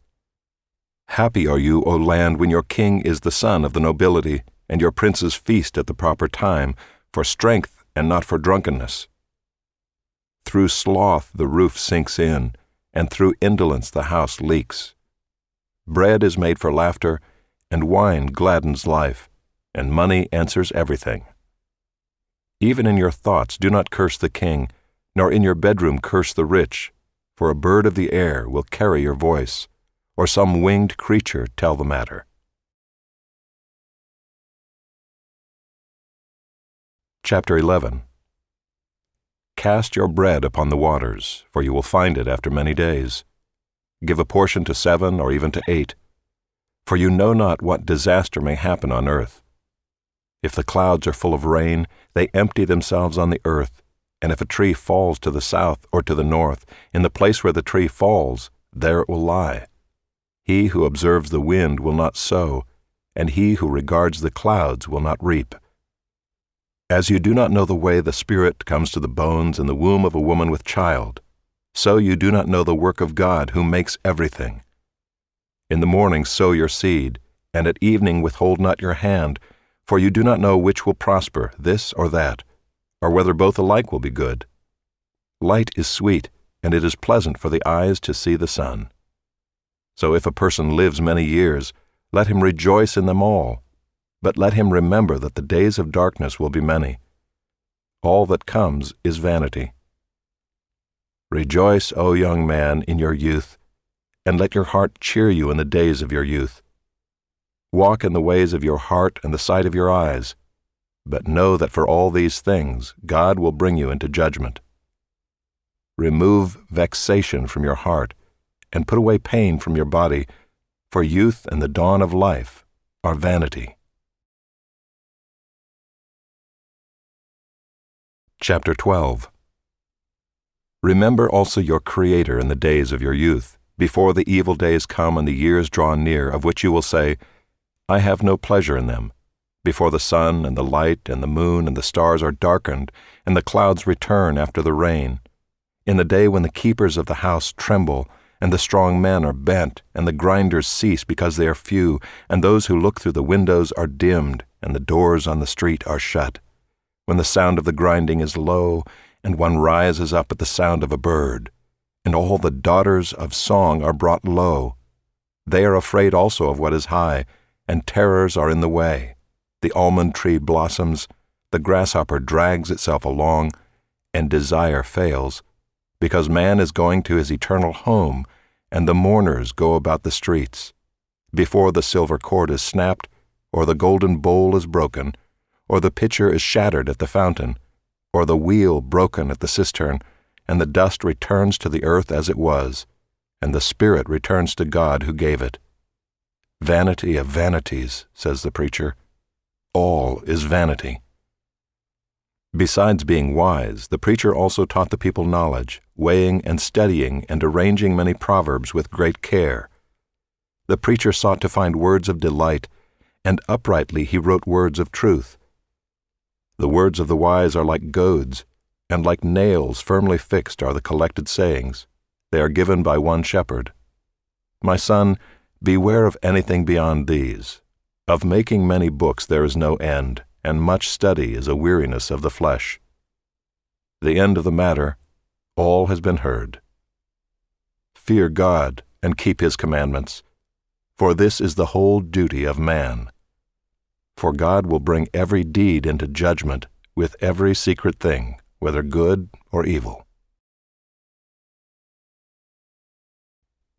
Happy are you, O land, when your king is the son of the nobility, and your princes feast at the proper time, for strength and not for drunkenness. Through sloth the roof sinks in, and through indolence the house leaks. Bread is made for laughter, and wine gladdens life, and money answers everything. Even in your thoughts do not curse the king, nor in your bedroom curse the rich, for a bird of the air will carry your voice, or some winged creature tell the matter. Chapter 11. Cast your bread upon the waters, for you will find it after many days. Give a portion to 7 or even to 8, for you know not what disaster may happen on earth. If the clouds are full of rain, they empty themselves on the earth, and if a tree falls to the south or to the north, in the place where the tree falls, there it will lie. He who observes the wind will not sow, and he who regards the clouds will not reap. As you do not know the way the Spirit comes to the bones in the womb of a woman with child, so you do not know the work of God who makes everything. In the morning sow your seed, and at evening withhold not your hand, for you do not know which will prosper, this or that, or whether both alike will be good. Light is sweet, and it is pleasant for the eyes to see the sun. So if a person lives many years, let him rejoice in them all, but let him remember that the days of darkness will be many. All that comes is vanity. Rejoice, O young man, in your youth, and let your heart cheer you in the days of your youth. Walk in the ways of your heart and the sight of your eyes, but know that for all these things God will bring you into judgment. Remove vexation from your heart, and put away pain from your body, for youth and the dawn of life are vanity. Chapter 12. Remember also your Creator in the days of your youth, before the evil days come and the years draw near, of which you will say, I have no pleasure in them, before the sun and the light and the moon and the stars are darkened, and the clouds return after the rain, in the day when the keepers of the house tremble, and the strong men are bent, and the grinders cease because they are few, and those who look through the windows are dimmed, and the doors on the street are shut, when the sound of the grinding is low, and one rises up at the sound of a bird, and all the daughters of song are brought low. They are afraid also of what is high, and terrors are in the way. The almond tree blossoms, the grasshopper drags itself along, and desire fails, because man is going to his eternal home, and the mourners go about the streets. Before the silver cord is snapped, or the golden bowl is broken, or the pitcher is shattered at the fountain, or the wheel broken at the cistern, and the dust returns to the earth as it was, and the spirit returns to God who gave it. Vanity of vanities, says the preacher. All is vanity. Besides being wise, the preacher also taught the people knowledge, weighing and studying and arranging many proverbs with great care. The preacher sought to find words of delight, and uprightly he wrote words of truth. The words of the wise are like goads, and like nails firmly fixed are the collected sayings. They are given by one shepherd. My son, beware of anything beyond these. Of making many books there is no end, and much study is a weariness of the flesh. The end of the matter, all has been heard. Fear God and keep His commandments, for this is the whole duty of man. For God will bring every deed into judgment with every secret thing, whether good or evil.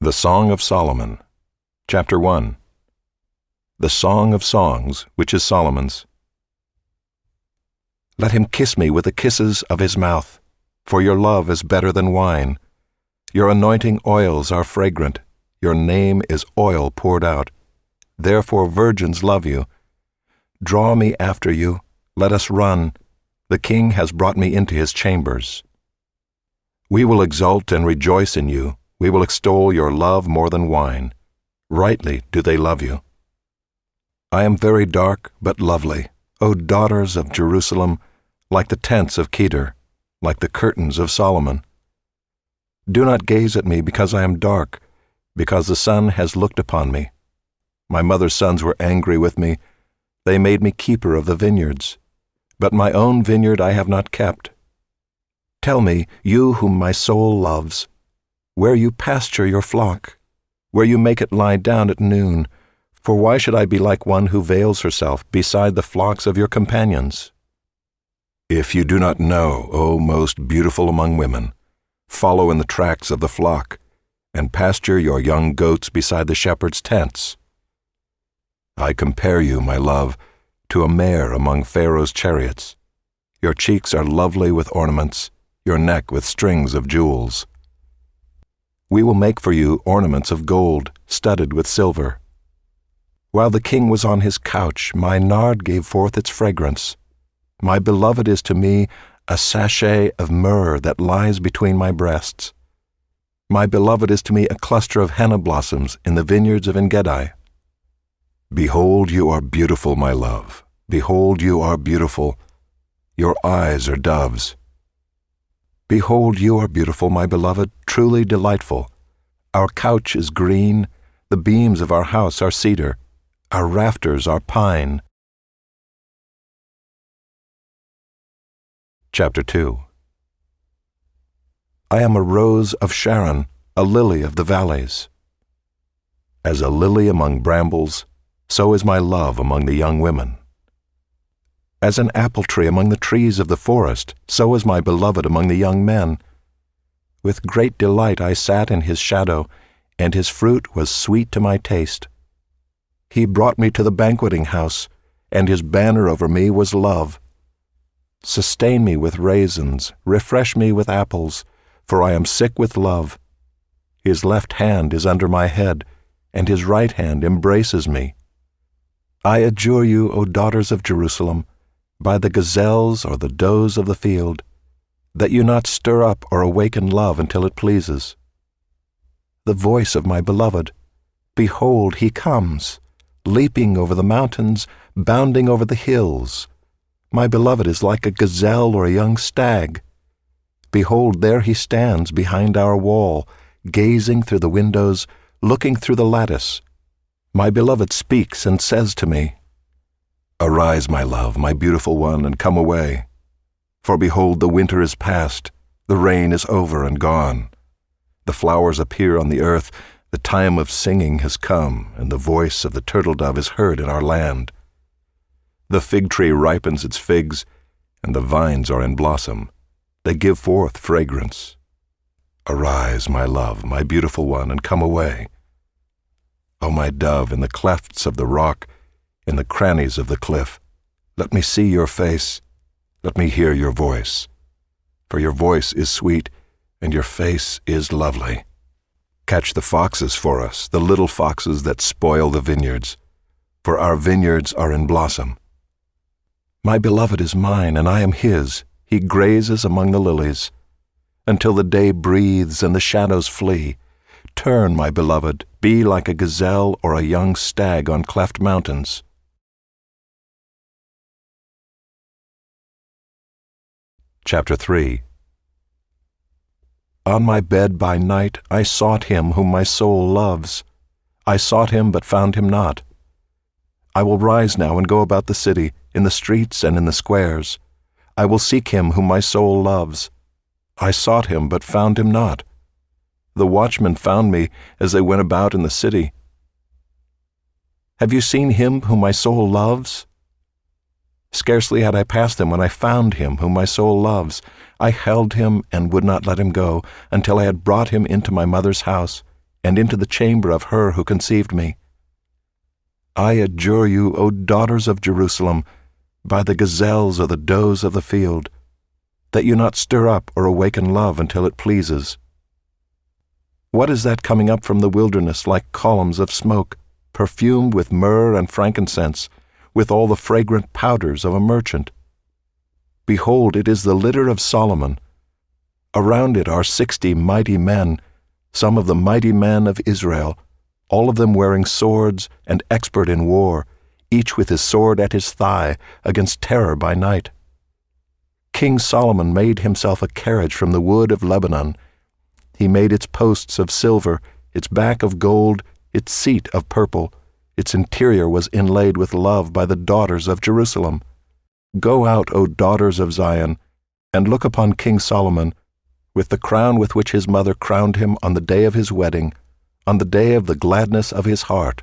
The Song of Solomon. Chapter 1. The Song of Songs, which is Solomon's. Let him kiss me with the kisses of his mouth, for your love is better than wine. Your anointing oils are fragrant. Your name is oil poured out. Therefore virgins love you. Draw me after you. Let us run. The king has brought me into his chambers. We will exult and rejoice in you. We will extol your love more than wine. Rightly do they love you. I am very dark but lovely, O daughters of Jerusalem, like the tents of Kedar, like the curtains of Solomon. Do not gaze at me because I am dark, because the sun has looked upon me. My mother's sons were angry with me. They made me keeper of the vineyards, but my own vineyard I have not kept. Tell me, you whom my soul loves, where you pasture your flock, where you make it lie down at noon, for why should I be like one who veils herself beside the flocks of your companions? If you do not know, O most beautiful among women, follow in the tracks of the flock, and pasture your young goats beside the shepherd's tents. I compare you, my love, to a mare among Pharaoh's chariots. Your cheeks are lovely with ornaments, your neck with strings of jewels. We will make for you ornaments of gold, studded with silver. While the king was on his couch, my nard gave forth its fragrance. My beloved is to me a sachet of myrrh that lies between my breasts. My beloved is to me a cluster of henna blossoms in the vineyards of En-gedi. Behold, you are beautiful, my love. Behold, you are beautiful. Your eyes are doves. Behold, you are beautiful, my beloved, truly delightful. Our couch is green, the beams of our house are cedar, our rafters are pine. Chapter 2. I am a rose of Sharon, a lily of the valleys. As a lily among brambles, so is my love among the young women. As an apple tree among the trees of the forest, so is my beloved among the young men. With great delight I sat in his shadow, and his fruit was sweet to my taste. He brought me to the banqueting house, and his banner over me was love. Sustain me with raisins, refresh me with apples, for I am sick with love. His left hand is under my head, and his right hand embraces me. I adjure you, O daughters of Jerusalem, by the gazelles or the does of the field, that you not stir up or awaken love until it pleases. The voice of my beloved, behold, he comes, leaping over the mountains, bounding over the hills. My beloved is like a gazelle or a young stag. Behold, there he stands behind our wall, gazing through the windows, looking through the lattice. My beloved speaks and says to me, Arise, my love, my beautiful one, and come away. For behold, the winter is past, the rain is over and gone. The flowers appear on the earth, the time of singing has come, and the voice of the turtle-dove is heard in our land. The fig tree ripens its figs, and the vines are in blossom. They give forth fragrance. Arise, my love, my beautiful one, and come away. O my dove, in the clefts of the rock, in the crannies of the cliff, let me see your face, let me hear your voice. For your voice is sweet, and your face is lovely. Catch the foxes for us, the little foxes that spoil the vineyards, for our vineyards are in blossom. My beloved is mine, and I am his. He grazes among the lilies. Until the day breathes and the shadows flee, turn, my beloved, be like a gazelle or a young stag on cleft mountains. Chapter 3. On my bed by night I sought him whom my soul loves. I sought him but found him not. I will rise now and go about the city, in the streets and in the squares. I will seek him whom my soul loves. I sought him but found him not. The watchmen found me as they went about in the city. Have you seen him whom my soul loves? Scarcely had I passed him when I found him whom my soul loves. I held him and would not let him go until I had brought him into my mother's house and into the chamber of her who conceived me. I adjure you, O daughters of Jerusalem, by the gazelles or the does of the field, that you not stir up or awaken love until it pleases. What is that coming up from the wilderness like columns of smoke, perfumed with myrrh and frankincense, with all the fragrant powders of a merchant? Behold, it is the litter of Solomon. Around it are 60 mighty men, some of the mighty men of Israel, all of them wearing swords and expert in war, each with his sword at his thigh, against terror by night. King Solomon made himself a carriage from the wood of Lebanon. He made its posts of silver, its back of gold, its seat of purple. Its interior was inlaid with love by the daughters of Jerusalem. Go out, O daughters of Zion, and look upon King Solomon, with the crown with which his mother crowned him on the day of his wedding, on the day of the gladness of his heart.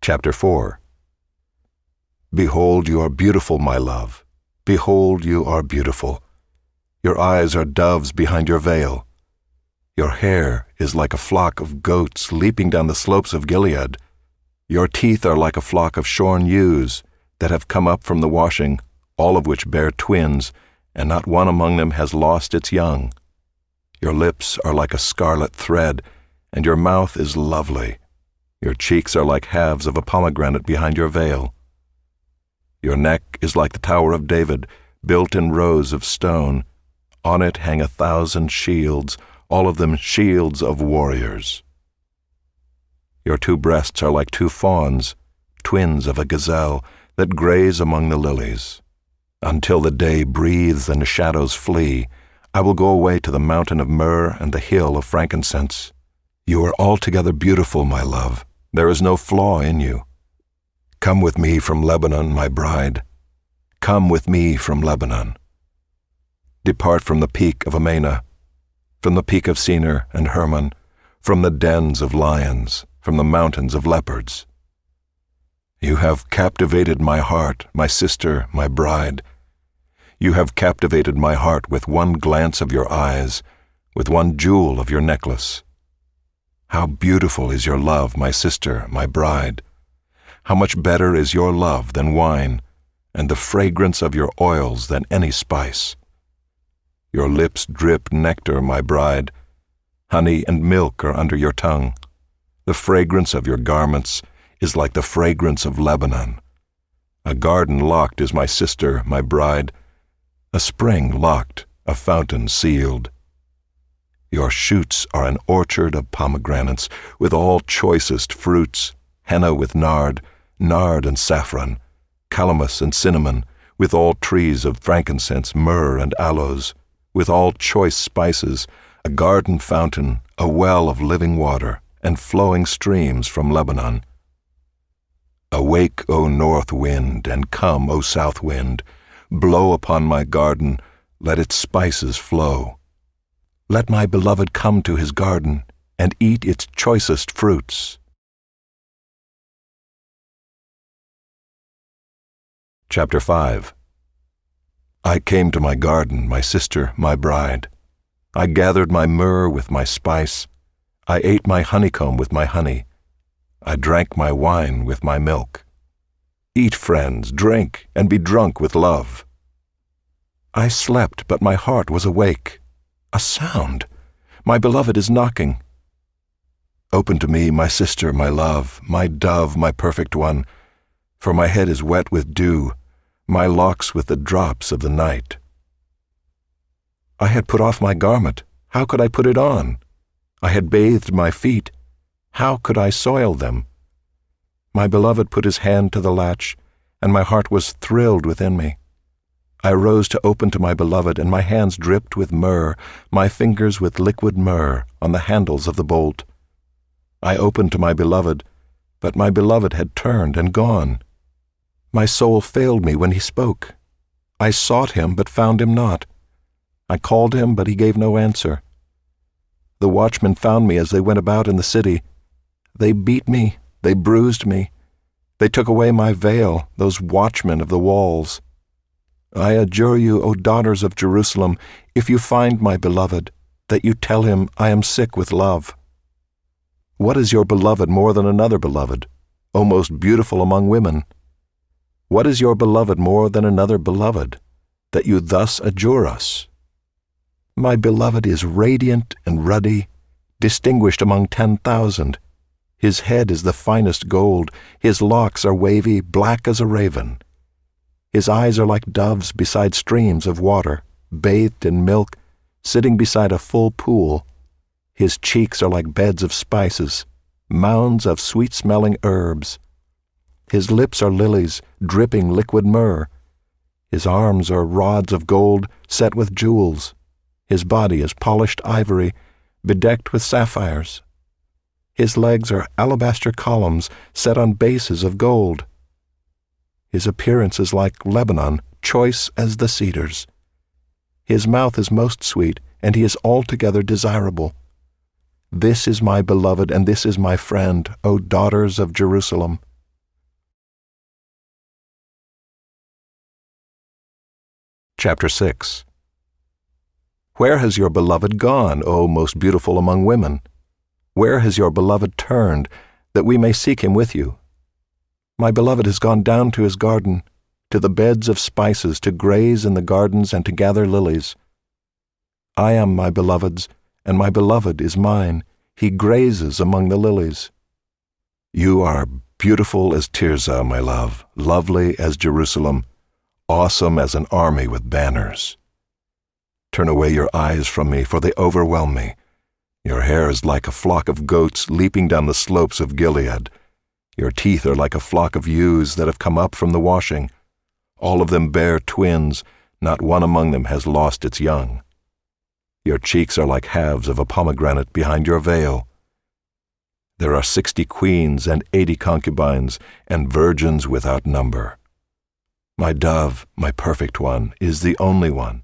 Chapter 4. Behold, you are beautiful, my love. Behold, you are beautiful. Your eyes are doves behind your veil. Your hair is like a flock of goats leaping down the slopes of Gilead. Your teeth are like a flock of shorn ewes that have come up from the washing, all of which bear twins, and not one among them has lost its young. Your lips are like a scarlet thread, and your mouth is lovely. Your cheeks are like halves of a pomegranate behind your veil. Your neck is like the Tower of David, built in rows of stone. On it hang 1,000 shields, all of them shields of warriors. Your 2 breasts are like 2 fawns, twins of a gazelle, that graze among the lilies. Until the day breathes and the shadows flee, I will go away to the mountain of myrrh and the hill of frankincense. You are altogether beautiful, my love. There is no flaw in you. Come with me from Lebanon, my bride. Come with me from Lebanon. Depart from the peak of Amana, from the peak of Senir and Hermon, from the dens of lions, from the mountains of leopards. You have captivated my heart, my sister, my bride. You have captivated my heart with one glance of your eyes, with one jewel of your necklace. How beautiful is your love, my sister, my bride. How much better is your love than wine, and the fragrance of your oils than any spice. Your lips drip nectar, my bride. Honey and milk are under your tongue. The fragrance of your garments is like the fragrance of Lebanon. A garden locked is my sister, my bride. A spring locked, a fountain sealed. Your shoots are an orchard of pomegranates, with all choicest fruits, henna with nard and saffron, calamus and cinnamon, with all trees of frankincense, myrrh and aloes, with all choice spices, a garden fountain, a well of living water, and flowing streams from Lebanon. Awake, O north wind, and come, O south wind. Blow upon my garden, let its spices flow. Let my beloved come to his garden, and eat its choicest fruits. Chapter 5. I came to my garden, my sister, my bride. I gathered my myrrh with my spice. I ate my honeycomb with my honey. I drank my wine with my milk. Eat, friends, drink, and be drunk with love. I slept, but my heart was awake. A sound! My beloved is knocking. Open to me, my sister, my love, my dove, my perfect one, for my head is wet with dew, my locks with the drops of the night. I had put off my garment. How could I put it on? I had bathed my feet. How could I soil them? My beloved put his hand to the latch, and my heart was thrilled within me. I rose to open to my beloved, and my hands dripped with myrrh, my fingers with liquid myrrh on the handles of the bolt. I opened to my beloved, but my beloved had turned and gone. My soul failed me when he spoke. I sought him, but found him not. I called him, but he gave no answer. The watchmen found me as they went about in the city. They beat me, they bruised me. They took away my veil, those watchmen of the walls. I adjure you, O daughters of Jerusalem, if you find my beloved, that you tell him I am sick with love. What is your beloved more than another beloved, O most beautiful among women? What is your beloved more than another beloved, that you thus adjure us? My beloved is radiant and ruddy, distinguished among 10,000. His head is the finest gold, his locks are wavy, black as a raven. His eyes are like doves beside streams of water, bathed in milk, sitting beside a full pool. His cheeks are like beds of spices, mounds of sweet-smelling herbs. His lips are lilies, dripping liquid myrrh. His arms are rods of gold set with jewels. His body is polished ivory, bedecked with sapphires. His legs are alabaster columns set on bases of gold. His appearance is like Lebanon, choice as the cedars. His mouth is most sweet, and he is altogether desirable. This is my beloved, and this is my friend, O daughters of Jerusalem. Chapter 6. Where has your beloved gone, O most beautiful among women? Where has your beloved turned, that we may seek him with you? My beloved has gone down to his garden, to the beds of spices, to graze in the gardens and to gather lilies. I am my beloved's, and my beloved is mine. He grazes among the lilies. You are beautiful as Tirzah, my love, lovely as Jerusalem, awesome as an army with banners. Turn away your eyes from me, for they overwhelm me. Your hair is like a flock of goats leaping down the slopes of Gilead. Your teeth are like a flock of ewes that have come up from the washing. All of them bear twins, not one among them has lost its young. Your cheeks are like halves of a pomegranate behind your veil. There are 60 queens and 80 concubines, and virgins without number. My dove, my perfect one, is the only one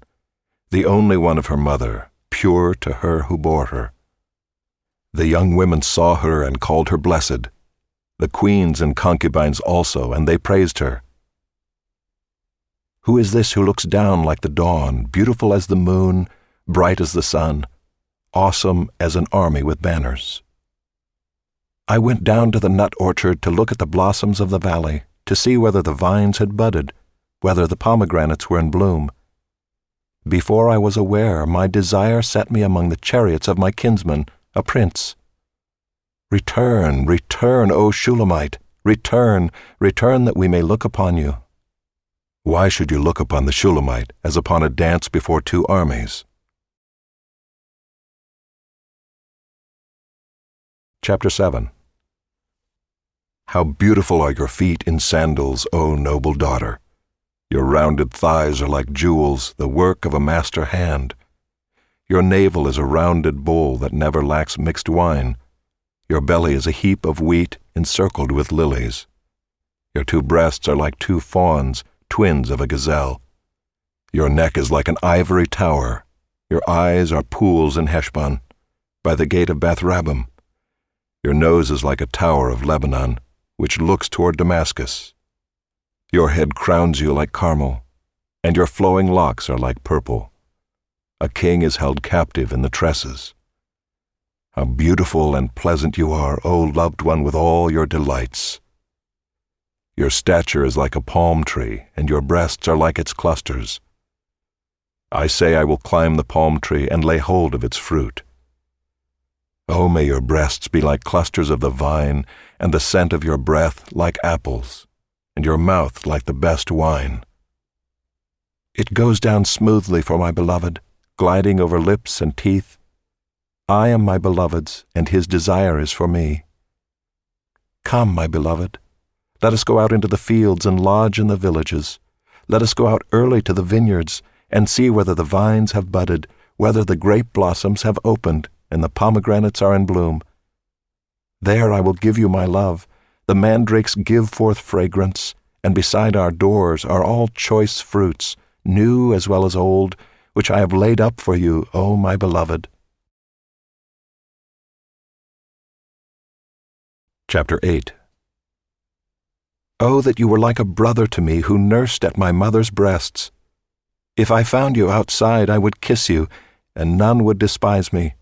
of her mother, pure to her who bore her. The young women saw her and called her blessed, the queens and concubines also, and they praised her. Who is this who looks down like the dawn, beautiful as the moon, bright as the sun, awesome as an army with banners? I went down to the nut orchard to look at the blossoms of the valley, to see whether the vines had budded, whether the pomegranates were in bloom. Before I was aware, my desire set me among the chariots of my kinsman, a prince. Return, return, O Shulamite, return, return that we may look upon you. Why should you look upon the Shulamite as upon a dance before two armies? Chapter 7. How beautiful are your feet in sandals, O noble daughter! Your rounded thighs are like jewels, the work of a master hand. Your navel is a rounded bowl that never lacks mixed wine. Your belly is a heap of wheat encircled with lilies. Your two breasts are like two fawns, twins of a gazelle. Your neck is like an ivory tower. Your eyes are pools in Heshbon, by the gate of Beth-rabbim. Your nose is like a tower of Lebanon, which looks toward Damascus. Your head crowns you like Carmel, and your flowing locks are like purple. A king is held captive in the tresses. How beautiful and pleasant you are, O loved one, with all your delights. Your stature is like a palm tree, and your breasts are like its clusters. I say I will climb the palm tree and lay hold of its fruit. Oh, may your breasts be like clusters of the vine, and the scent of your breath like apples, and your mouth like the best wine. It goes down smoothly for my beloved, gliding over lips and teeth. I am my beloved's, and his desire is for me. Come, my beloved, let us go out into the fields and lodge in the villages. Let us go out early to the vineyards, and see whether the vines have budded, whether the grape blossoms have opened, and the pomegranates are in bloom. There I will give you my love. The mandrakes give forth fragrance, and beside our doors are all choice fruits, new as well as old, which I have laid up for you, O my beloved. Chapter 8. Oh, that you were like a brother to me who nursed at my mother's breasts. If I found you outside, I would kiss you, and none would despise me.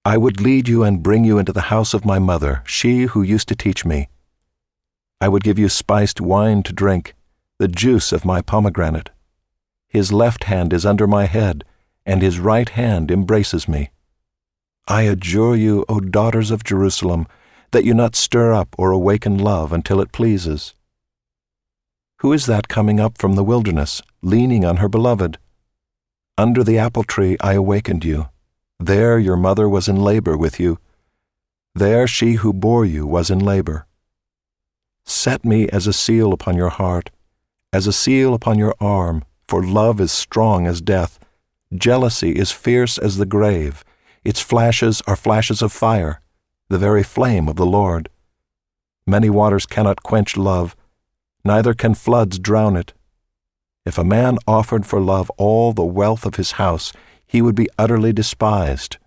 I would lead you and bring you into the house of my mother, she who used to teach me. I would give you spiced wine to drink, the juice of my pomegranate. His left hand is under my head, and his right hand embraces me. I adjure you, O daughters of Jerusalem, that you not stir up or awaken love until it pleases. Who is that coming up from the wilderness, leaning on her beloved? Under the apple tree I awakened you. There your mother was in labor with you. There she who bore you was in labor. Set me as a seal upon your heart, as a seal upon your arm, for love is strong as death. Jealousy is fierce as the grave. Its flashes are flashes of fire, the very flame of the Lord. Many waters cannot quench love, neither can floods drown it. If a man offered for love all the wealth of his house, he would be utterly despised.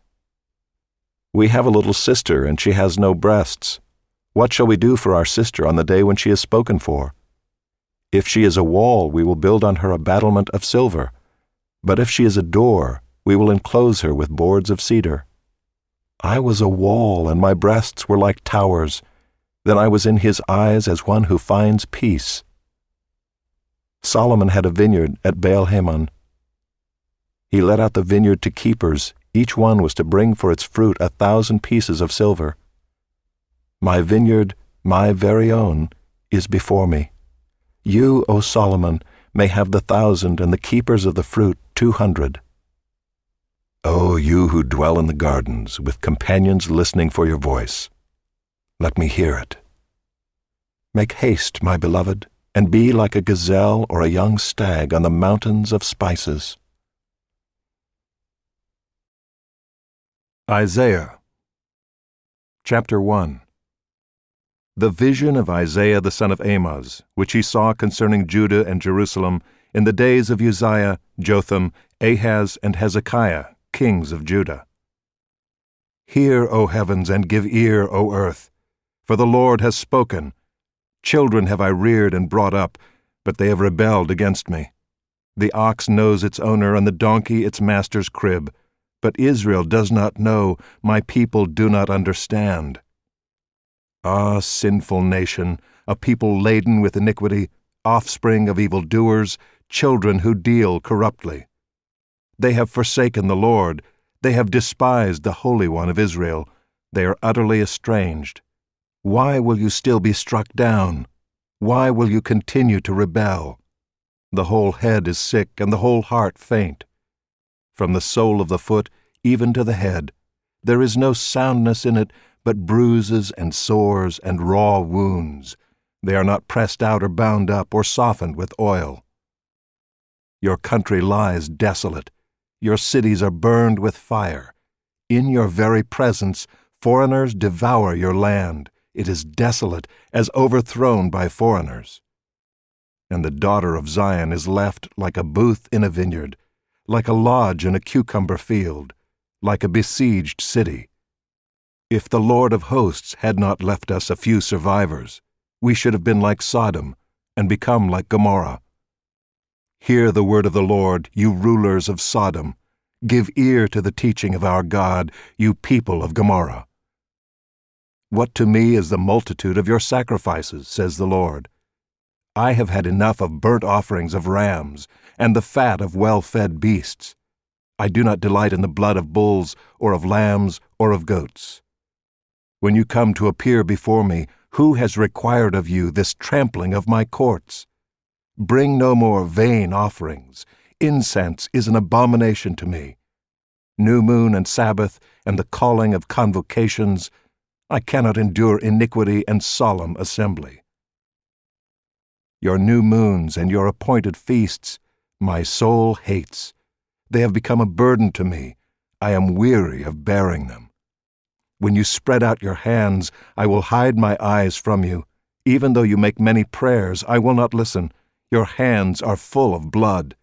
We have a little sister, and she has no breasts. What shall we do for our sister on the day when she is spoken for? If she is a wall, we will build on her a battlement of silver. But if she is a door, we will enclose her with boards of cedar. I was a wall, and my breasts were like towers. Then I was in his eyes as one who finds peace. Solomon had a vineyard at Baal-Hamon. He let out the vineyard to keepers. Each one was to bring for its fruit 1,000 pieces of silver. My vineyard, my very own, is before me. You, O Solomon, may have the 1,000, and the keepers of the fruit 200. O you who dwell in the gardens, with companions listening for your voice, let me hear it. Make haste, my beloved, and be like a gazelle or a young stag on the mountains of spices. Isaiah Chapter 1. The vision of Isaiah the son of Amoz, which he saw concerning Judah and Jerusalem in the days of Uzziah, Jotham, Ahaz, and Hezekiah, kings of Judah. Hear, O heavens, and give ear, O earth, for the Lord has spoken. Children have I reared and brought up, but they have rebelled against me. The ox knows its owner, and the donkey its master's crib. But Israel does not know, my people do not understand. Ah, sinful nation, a people laden with iniquity, offspring of evildoers, children who deal corruptly. They have forsaken the Lord, they have despised the Holy One of Israel, they are utterly estranged. Why will you still be struck down? Why will you continue to rebel? The whole head is sick, and the whole heart faint. From the sole of the foot even to the head, there is no soundness in it, but bruises and sores and raw wounds. They are not pressed out or bound up or softened with oil. Your country lies desolate. Your cities are burned with fire. In your very presence, foreigners devour your land. It is desolate, as overthrown by foreigners. And the daughter of Zion is left like a booth in a vineyard, like a lodge in a cucumber field, like a besieged city. If the Lord of hosts had not left us a few survivors, we should have been like Sodom and become like Gomorrah. Hear the word of the Lord, you rulers of Sodom. Give ear to the teaching of our God, you people of Gomorrah. What to me is the multitude of your sacrifices, says the Lord. I have had enough of burnt offerings of rams and the fat of well-fed beasts. I do not delight in the blood of bulls or of lambs or of goats. When you come to appear before me, who has required of you this trampling of my courts? Bring no more vain offerings. Incense is an abomination to me. New moon and Sabbath and the calling of convocations, I cannot endure iniquity and solemn assembly. Your new moons and your appointed feasts, my soul hates. They have become a burden to me. I am weary of bearing them. When you spread out your hands, I will hide my eyes from you. Even though you make many prayers, I will not listen. Your hands are full of blood.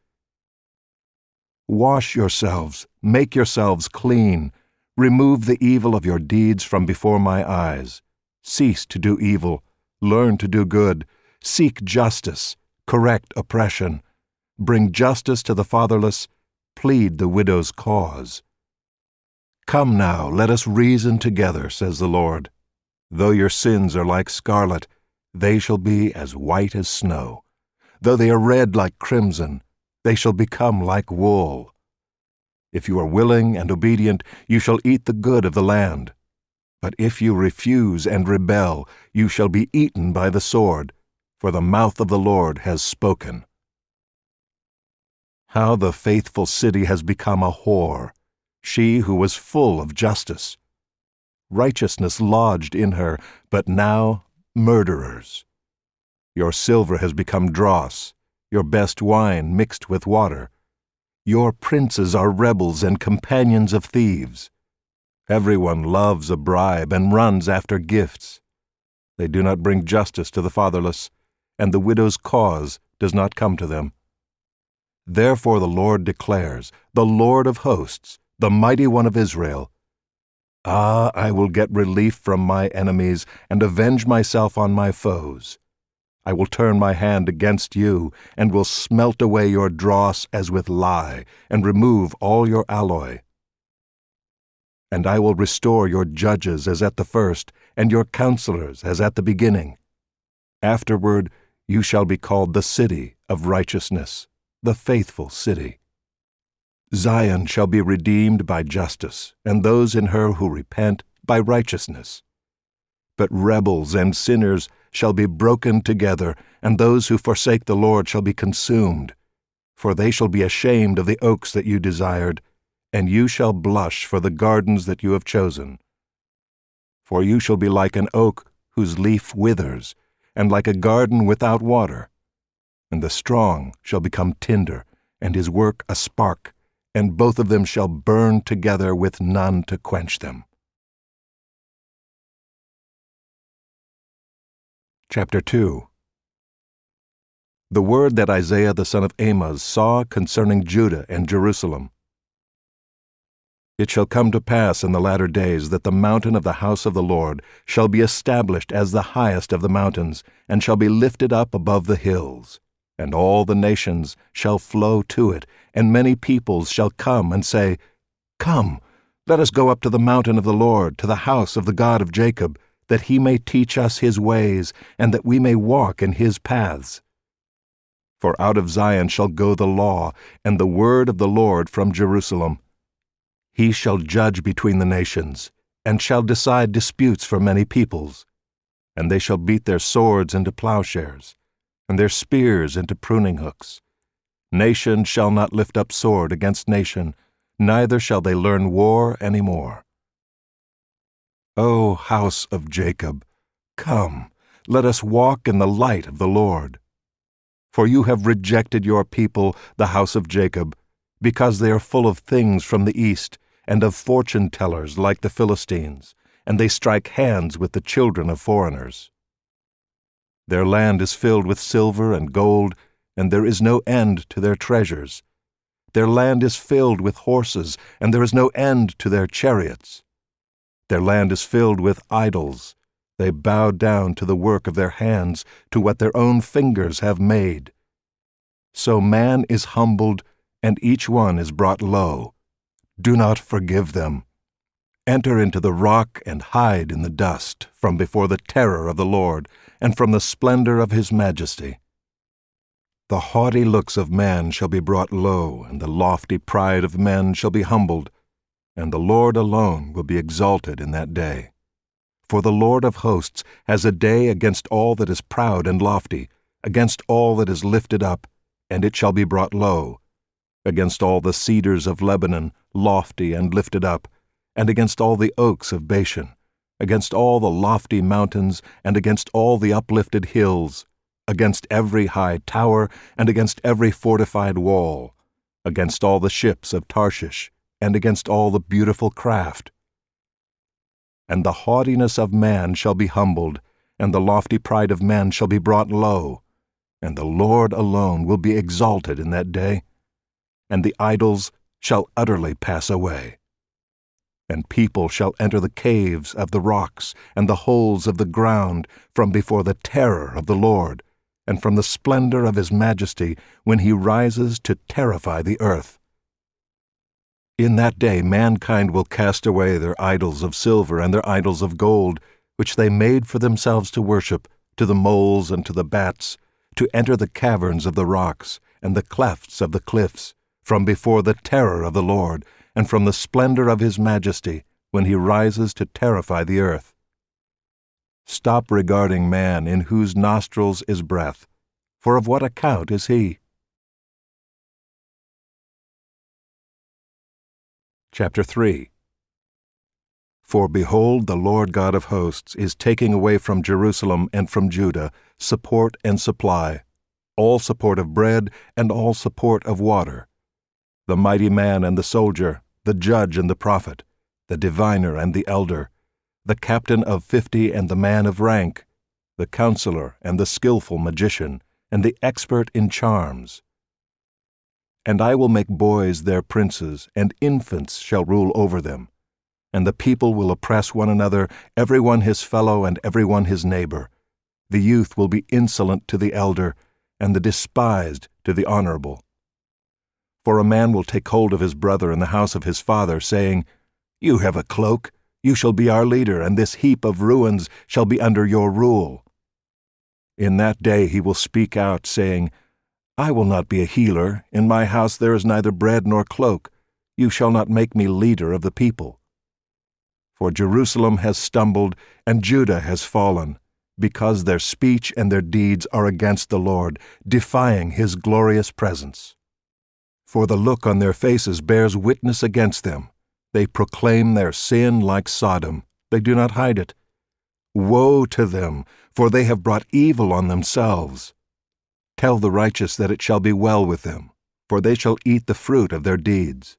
Wash yourselves, make yourselves clean. Remove the evil of your deeds from before my eyes. Cease to do evil. Learn to do good. Seek justice. Correct oppression. Bring justice to the fatherless. Plead the widow's cause. Come now, let us reason together, says the Lord. Though your sins are like scarlet, they shall be as white as snow. Though they are red like crimson, they shall become like wool. If you are willing and obedient, you shall eat the good of the land. But if you refuse and rebel, you shall be eaten by the sword, for the mouth of the Lord has spoken. How the faithful city has become a whore, she who was full of justice. Righteousness lodged in her, but now murderers. Your silver has become dross, your best wine mixed with water. Your princes are rebels and companions of thieves. Everyone loves a bribe and runs after gifts. They do not bring justice to the fatherless, and the widow's cause does not come to them. Therefore the Lord declares, the Lord of hosts, the mighty one of Israel, Ah, I will get relief from my enemies and avenge myself on my foes. I will turn my hand against you and will smelt away your dross as with lye and remove all your alloy. And I will restore your judges as at the first, and your counselors as at the beginning. Afterward you shall be called the city of righteousness, the faithful city. Zion shall be redeemed by justice, and those in her who repent by righteousness. But rebels and sinners shall be broken together, and those who forsake the Lord shall be consumed. For they shall be ashamed of the oaks that you desired, and you shall blush for the gardens that you have chosen. For you shall be like an oak whose leaf withers, and like a garden without water. And the strong shall become tinder, and his work a spark, and both of them shall burn together with none to quench them. Chapter 2. The word that Isaiah the son of Amoz saw concerning Judah and Jerusalem. It shall come to pass in the latter days that the mountain of the house of the Lord shall be established as the highest of the mountains, and shall be lifted up above the hills. And all the nations shall flow to it, and many peoples shall come and say, Come, let us go up to the mountain of the Lord, to the house of the God of Jacob, that he may teach us his ways, and that we may walk in his paths. For out of Zion shall go the law, and the word of the Lord from Jerusalem. He shall judge between the nations, and shall decide disputes for many peoples. And they shall beat their swords into plowshares, and their spears into pruning hooks. Nation shall not lift up sword against nation, neither shall they learn war any more. O house of Jacob, come, let us walk in the light of the Lord. For you have rejected your people, the house of Jacob, because they are full of things from the east, and of fortune-tellers like the Philistines, and they strike hands with the children of foreigners. Their land is filled with silver and gold, and there is no end to their treasures. Their land is filled with horses, and there is no end to their chariots. Their land is filled with idols. They bow down to the work of their hands, to what their own fingers have made. So man is humbled, and each one is brought low. Do not forgive them. Enter into the rock and hide in the dust, from before the terror of the Lord, and from the splendor of his majesty. The haughty looks of man shall be brought low, and the lofty pride of men shall be humbled, and the Lord alone will be exalted in that day. For the Lord of hosts has a day against all that is proud and lofty, against all that is lifted up, and it shall be brought low, against all the cedars of Lebanon, lofty and lifted up, and against all the oaks of Bashan, against all the lofty mountains, and against all the uplifted hills, against every high tower, and against every fortified wall, against all the ships of Tarshish, and against all the beautiful craft. And the haughtiness of man shall be humbled, and the lofty pride of man shall be brought low, and the Lord alone will be exalted in that day, and the idols shall utterly pass away. And people shall enter the caves of the rocks and the holes of the ground from before the terror of the Lord, and from the splendor of his majesty, when he rises to terrify the earth. In that day mankind will cast away their idols of silver and their idols of gold, which they made for themselves to worship, to the moles and to the bats, to enter the caverns of the rocks and the clefts of the cliffs, from before the terror of the Lord, and from the splendor of his majesty, when he rises to terrify the earth. Stop regarding man, in whose nostrils is breath, for of what account is he? Chapter 3. For behold, the Lord God of hosts is taking away from Jerusalem and from Judah support and supply, all support of bread and all support of water, the mighty man and the soldier, the judge and the prophet, the diviner and the elder, the captain of 50 and the man of rank, the counselor and the skillful magician, and the expert in charms. And I will make boys their princes, and infants shall rule over them. And the people will oppress one another, every one his fellow and every one his neighbor. The youth will be insolent to the elder, and the despised to the honorable. For a man will take hold of his brother in the house of his father, saying, You have a cloak, You shall be our leader, and this heap of ruins shall be under your rule. In that day he will speak out, saying, I will not be a healer. In my house there is neither bread nor cloak. You shall not make me leader of the people. For Jerusalem has stumbled, and Judah has fallen, because their speech and their deeds are against the Lord, defying his glorious presence. For the look on their faces bears witness against them. They proclaim their sin like Sodom. They do not hide it. Woe to them, for they have brought evil on themselves. Tell the righteous that it shall be well with them, for they shall eat the fruit of their deeds.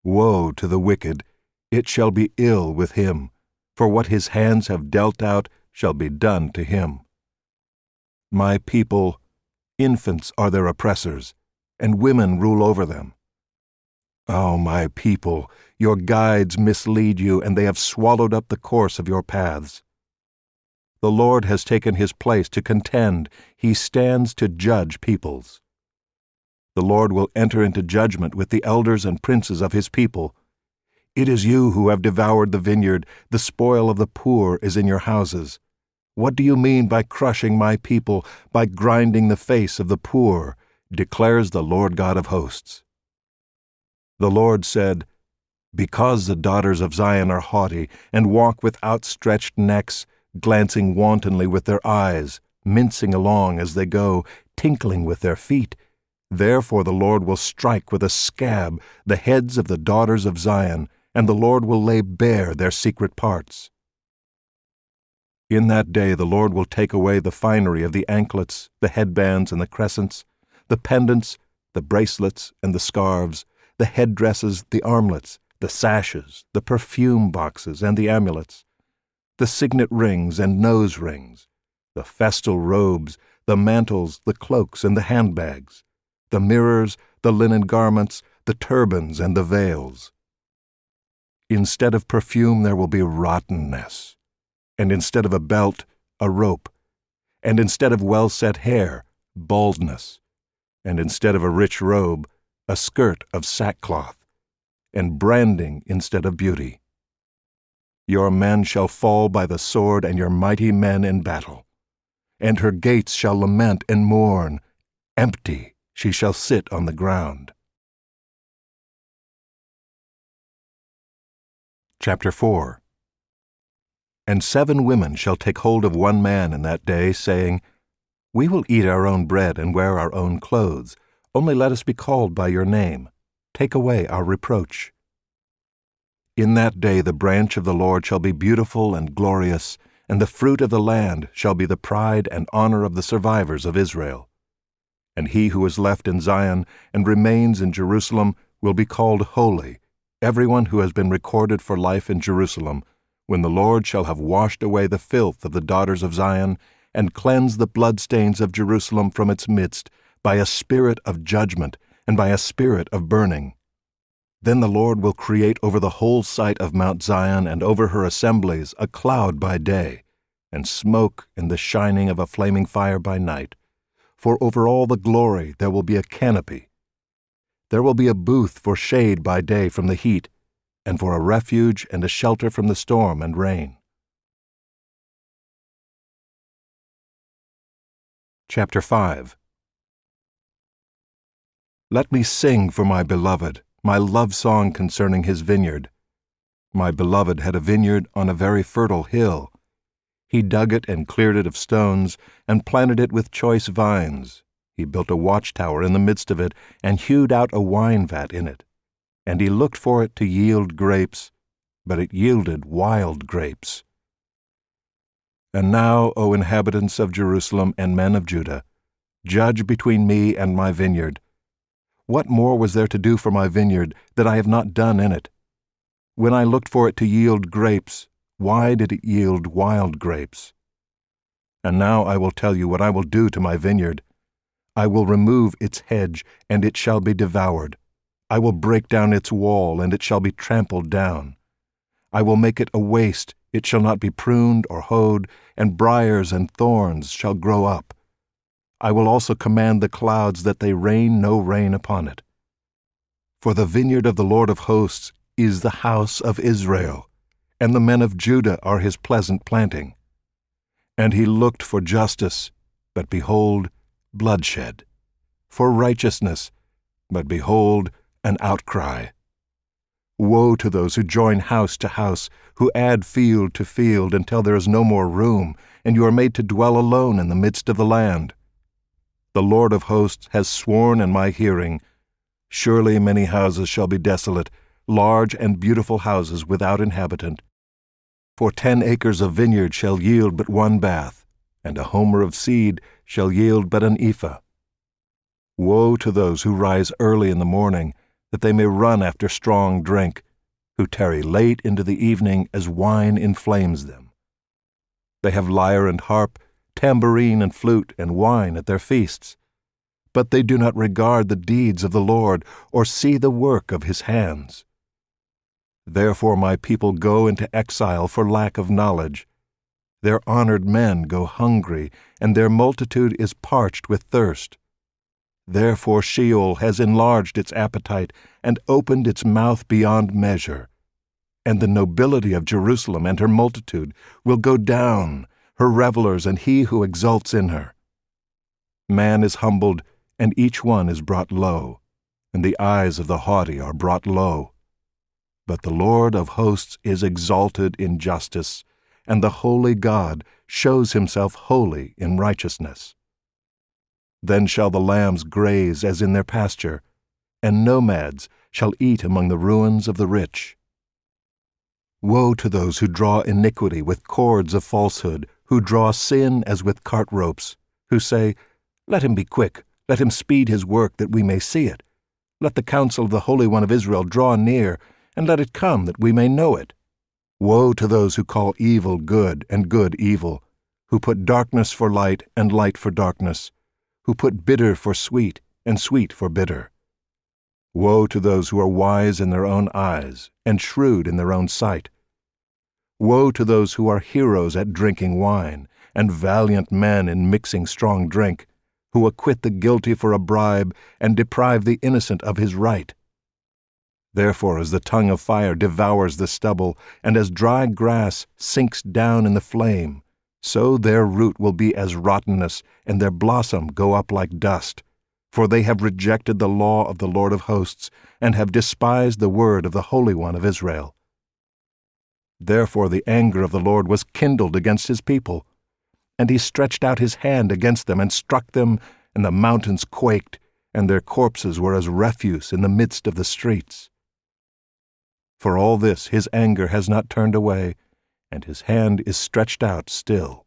Woe to the wicked, it shall be ill with him, for what his hands have dealt out shall be done to him. My people, infants are their oppressors, and women rule over them. O my people, your guides mislead you, and they have swallowed up the course of your paths. The Lord has taken his place to contend. He stands to judge peoples. The Lord will enter into judgment with the elders and princes of his people. It is you who have devoured the vineyard. The spoil of the poor is in your houses. What do you mean by crushing my people, by grinding the face of the poor, declares the Lord God of hosts. The Lord said, Because the daughters of Zion are haughty, and walk with outstretched necks, glancing wantonly with their eyes, mincing along as they go, tinkling with their feet, therefore the Lord will strike with a scab the heads of the daughters of Zion, and the Lord will lay bare their secret parts. In that day the Lord will take away the finery of the anklets, the headbands and the crescents, the pendants, the bracelets and the scarves, the headdresses, the armlets, the sashes, the perfume boxes and the amulets, the signet rings and nose rings, the festal robes, the mantles, the cloaks and the handbags, the mirrors, the linen garments, the turbans and the veils. Instead of perfume there will be rottenness, and instead of a belt, a rope, and instead of well-set hair, baldness, and instead of a rich robe, a skirt of sackcloth, and branding instead of beauty. Your men shall fall by the sword, and your mighty men in battle. And her gates shall lament and mourn. Empty she shall sit on the ground. Chapter 4. And 7 women shall take hold of one man in that day, saying, We will eat our own bread and wear our own clothes. Only let us be called by your name. Take away our reproach. In that day the branch of the Lord shall be beautiful and glorious, and the fruit of the land shall be the pride and honor of the survivors of Israel. And he who is left in Zion and remains in Jerusalem will be called holy, everyone who has been recorded for life in Jerusalem, when the Lord shall have washed away the filth of the daughters of Zion, and cleansed the bloodstains of Jerusalem from its midst, by a spirit of judgment and by a spirit of burning. Then the Lord will create over the whole site of Mount Zion and over her assemblies a cloud by day, and smoke and the shining of a flaming fire by night. For over all the glory there will be a canopy. There will be a booth for shade by day from the heat, and for a refuge and a shelter from the storm and rain. Chapter 5. Let me sing for my beloved, my love song concerning his vineyard. My beloved had a vineyard on a very fertile hill. He dug it and cleared it of stones, and planted it with choice vines. He built a watchtower in the midst of it, and hewed out a wine vat in it. And he looked for it to yield grapes, but it yielded wild grapes. And now, O inhabitants of Jerusalem and men of Judah, judge between me and my vineyard. What more was there to do for my vineyard that I have not done in it? When I looked for it to yield grapes, why did it yield wild grapes? And now I will tell you what I will do to my vineyard. I will remove its hedge, and it shall be devoured. I will break down its wall, and it shall be trampled down. I will make it a waste, it shall not be pruned or hoed, and briars and thorns shall grow up. I will also command the clouds that they rain no rain upon it. For the vineyard of the Lord of hosts is the house of Israel, and the men of Judah are his pleasant planting. And he looked for justice, but behold, bloodshed; for righteousness, but behold, an outcry. Woe to those who join house to house, who add field to field until there is no more room, and you are made to dwell alone in the midst of the land. The Lord of hosts has sworn in my hearing, surely many houses shall be desolate, large and beautiful houses without inhabitant. For 10 acres of vineyard shall yield but 1 bath, and a homer of seed shall yield but an ephah. Woe to those who rise early in the morning, that they may run after strong drink, who tarry late into the evening as wine inflames them. They have lyre and harp, tambourine and flute and wine at their feasts, but they do not regard the deeds of the Lord or see the work of his hands. Therefore my people go into exile for lack of knowledge. Their honored men go hungry, and their multitude is parched with thirst. Therefore Sheol has enlarged its appetite and opened its mouth beyond measure. And the nobility of Jerusalem and her multitude will go down, her revelers and he who exults in her. Man is humbled, and each one is brought low, and the eyes of the haughty are brought low. But the Lord of hosts is exalted in justice, and the holy God shows himself holy in righteousness. Then shall the lambs graze as in their pasture, and nomads shall eat among the ruins of the rich. Woe to those who draw iniquity with cords of falsehood, who draw sin as with cart ropes, who say, Let him be quick, let him speed his work that we may see it. Let the counsel of the Holy One of Israel draw near, and let it come that we may know it. Woe to those who call evil good and good evil, who put darkness for light and light for darkness, who put bitter for sweet and sweet for bitter. Woe to those who are wise in their own eyes and shrewd in their own sight. Woe to those who are heroes at drinking wine, and valiant men in mixing strong drink, who acquit the guilty for a bribe and deprive the innocent of his right. Therefore, as the tongue of fire devours the stubble, and as dry grass sinks down in the flame, so their root will be as rottenness, and their blossom go up like dust. For they have rejected the law of the Lord of hosts, and have despised the word of the Holy One of Israel. Therefore the anger of the Lord was kindled against his people, and he stretched out his hand against them, and struck them, and the mountains quaked, and their corpses were as refuse in the midst of the streets. For all this his anger has not turned away, and his hand is stretched out still.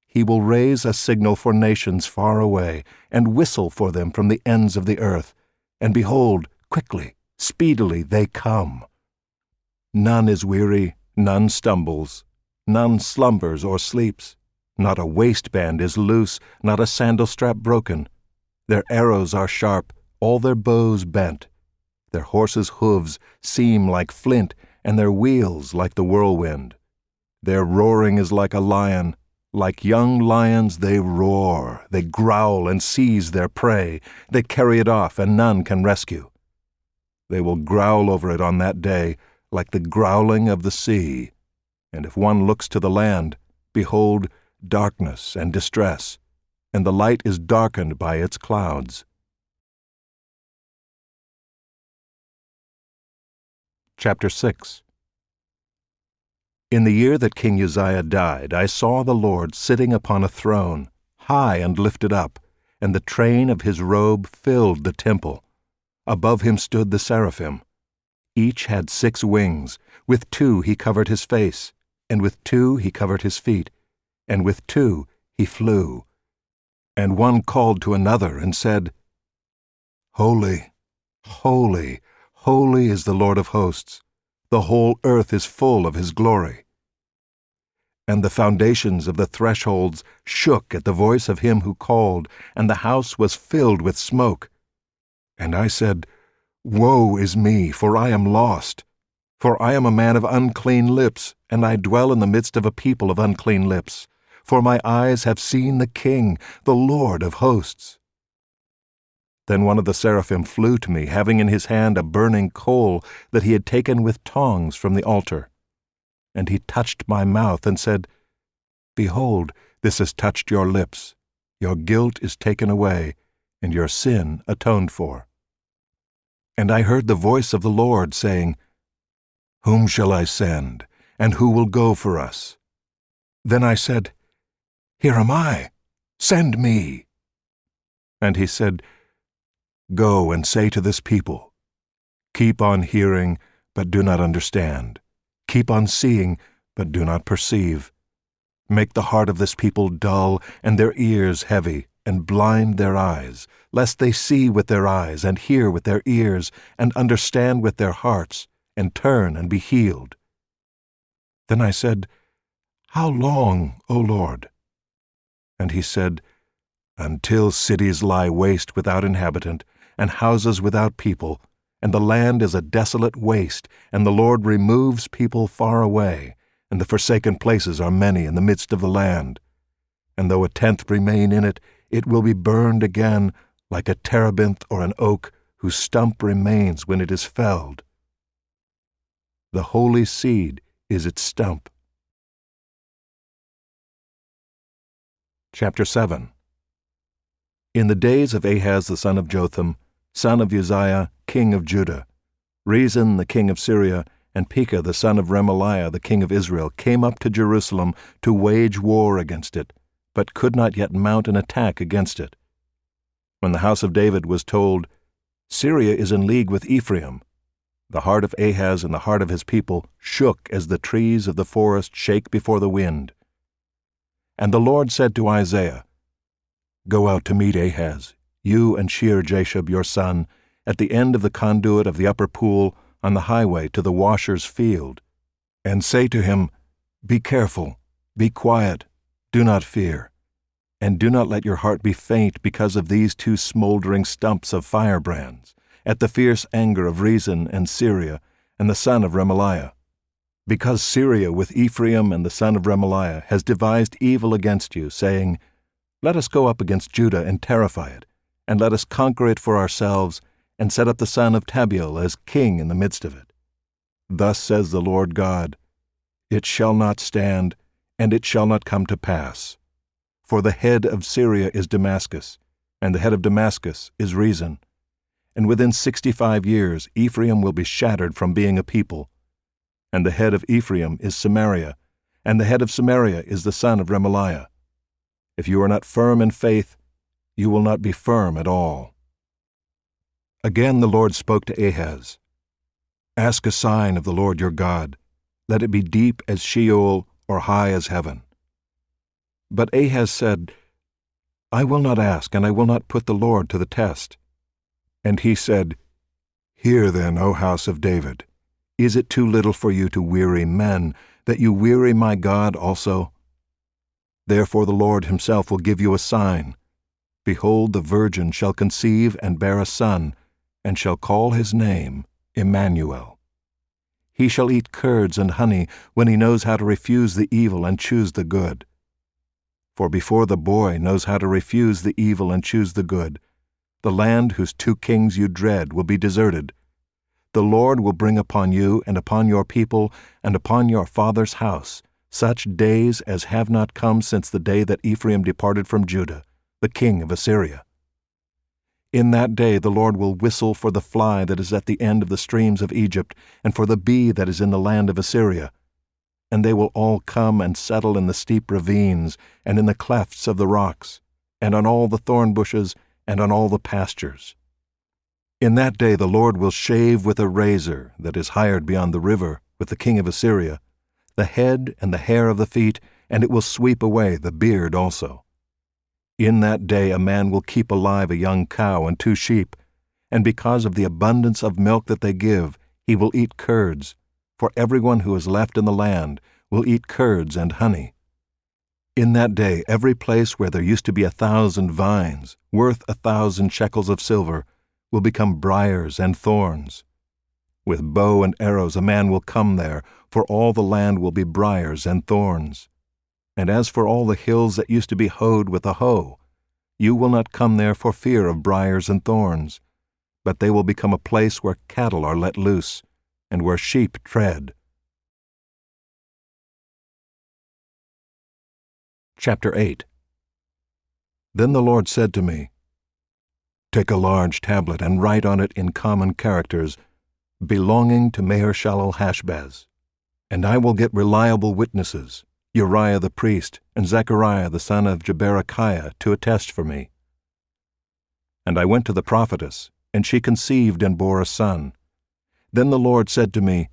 He will raise a signal for nations far away, and whistle for them from the ends of the earth. And behold, quickly, speedily they come. None is weary, none stumbles, none slumbers or sleeps. Not a waistband is loose, not a sandal strap broken. Their arrows are sharp, all their bows bent. Their horses' hooves seem like flint, and their wheels like the whirlwind. Their roaring is like a lion. Like young lions they roar, they growl and seize their prey. They carry it off, and none can rescue. They will growl over it on that day, like the growling of the sea. And if one looks to the land, behold, darkness and distress, and the light is darkened by its clouds. Chapter 6. In the year that King Uzziah died, I saw the Lord sitting upon a throne, high and lifted up, and the train of his robe filled the temple. Above him stood the seraphim. Each had 6 wings. With 2 he covered his face, and with 2 he covered his feet, and with 2 he flew. And one called to another and said, Holy, holy, holy is the Lord of hosts. The whole earth is full of his glory. And the foundations of the thresholds shook at the voice of him who called, and the house was filled with smoke. And I said, Woe is me, for I am lost. For I am a man of unclean lips, and I dwell in the midst of a people of unclean lips. For my eyes have seen the King, the Lord of hosts. Then one of the seraphim flew to me, having in his hand a burning coal that he had taken with tongs from the altar. and he touched my mouth and said, Behold, this has touched your lips. Your guilt is taken away, and your sin atoned for. And I heard the voice of the Lord saying, Whom shall I send, and who will go for us? Then I said, Here am I, send me. And he said, Go and say to this people, Keep on hearing, but do not understand. Keep on seeing, but do not perceive. Make the heart of this people dull, and their ears heavy, and blind their eyes, lest they see with their eyes, and hear with their ears, and understand with their hearts, and turn and be healed. Then I said, How long, O Lord? And he said, Until cities lie waste without inhabitant, and houses without people, and the land is a desolate waste, and the Lord removes people far away, and the forsaken places are many in the midst of the land. And though a tenth remain in it, it will be burned again, like a terebinth or an oak, whose stump remains when it is felled. The holy seed is its stump. Chapter 7. In the days of Ahaz the son of Jotham, son of Uzziah, king of Judah, Rezin the king of Syria, and Pekah the son of Remaliah the king of Israel came up to Jerusalem to wage war against it, but could not yet mount an attack against it. When the house of David was told, Syria is in league with Ephraim, the heart of Ahaz and the heart of his people shook as the trees of the forest shake before the wind. And the Lord said to Isaiah, Go out to meet Ahaz, you and Shear-Jashub your son, at the end of the conduit of the upper pool, on the highway to the washer's field, and say to him, Be careful, be quiet, do not fear, and do not let your heart be faint because of these two smoldering stumps of firebrands, at the fierce anger of Rezin and Syria and the son of Remaliah. Because Syria with Ephraim and the son of Remaliah has devised evil against you, saying, Let us go up against Judah and terrify it, and let us conquer it for ourselves, and set up the son of Tabiel as king in the midst of it. Thus says the Lord God, It shall not stand, and it shall not come to pass. For the head of Syria is Damascus, and the head of Damascus is Rezin. And within 65 years Ephraim will be shattered from being a people. And the head of Ephraim is Samaria, and the head of Samaria is the son of Remaliah. If you are not firm in faith, you will not be firm at all. Again the Lord spoke to Ahaz, Ask a sign of the Lord your God. Let it be deep as Sheol or high as heaven. But Ahaz said, I will not ask, and I will not put the Lord to the test. And he said, Hear then, O house of David, is it too little for you to weary men, that you weary my God also? Therefore the Lord himself will give you a sign. Behold, the virgin shall conceive and bear a son, and shall call his name Emmanuel. He shall eat curds and honey when he knows how to refuse the evil and choose the good. For before the boy knows how to refuse the evil and choose the good, the land whose two kings you dread will be deserted. The Lord will bring upon you and upon your people and upon your father's house such days as have not come since the day that Ephraim departed from Judah, the king of Assyria. In that day the Lord will whistle for the fly that is at the end of the streams of Egypt, and for the bee that is in the land of Assyria. And they will all come and settle in the steep ravines, and in the clefts of the rocks, and on all the thorn bushes, and on all the pastures. In that day the Lord will shave with a razor that is hired beyond the river with the king of Assyria, the head and the hair of the feet, and it will sweep away the beard also. In that day a man will keep alive a young cow and 2 sheep, and because of the abundance of milk that they give, he will eat curds, for everyone who is left in the land will eat curds and honey. In that day every place where there used to be 1,000 vines, worth 1,000 shekels of silver, will become briars and thorns. With bow and arrows a man will come there, for all the land will be briars and thorns. And as for all the hills that used to be hoed with a hoe, you will not come there for fear of briars and thorns, but they will become a place where cattle are let loose, and where sheep tread. Chapter 8. Then the Lord said to me, "Take a large tablet and write on it in common characters, belonging to Maher-shalal-Hashbaz. And I will get reliable witnesses, Uriah the priest and Zechariah the son of Jeberechiah, to attest for me." And I went to the prophetess, and she conceived and bore a son. Then the Lord said to me,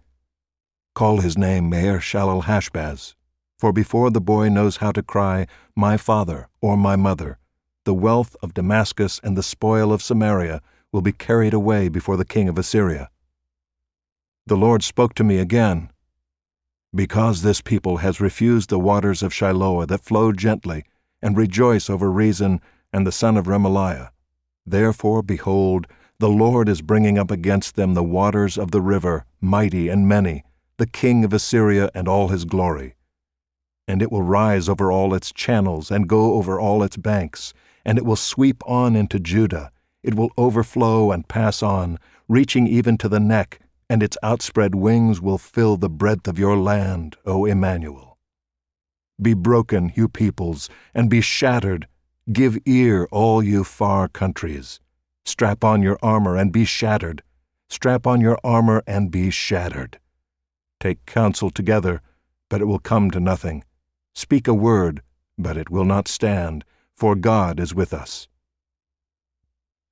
"Call his name Maher-shalal-Hashbaz, for before the boy knows how to cry, 'My father,' or 'my mother,' the wealth of Damascus and the spoil of Samaria will be carried away before the king of Assyria." The Lord spoke to me again, "Because this people has refused the waters of Shiloah that flow gently, and rejoice over Rezin and the son of Remaliah, therefore, behold, the Lord is bringing up against them the waters of the river, mighty and many, the king of Assyria and all his glory. And it will rise over all its channels and go over all its banks, and it will sweep on into Judah. It will overflow and pass on, reaching even to the neck, and its outspread wings will fill the breadth of your land, O Emmanuel. Be broken, you peoples, and be shattered. Give ear, all you far countries. Strap on your armor and be shattered. Strap on your armor and be shattered. Take counsel together, but it will come to nothing. Speak a word, but it will not stand, for God is with us."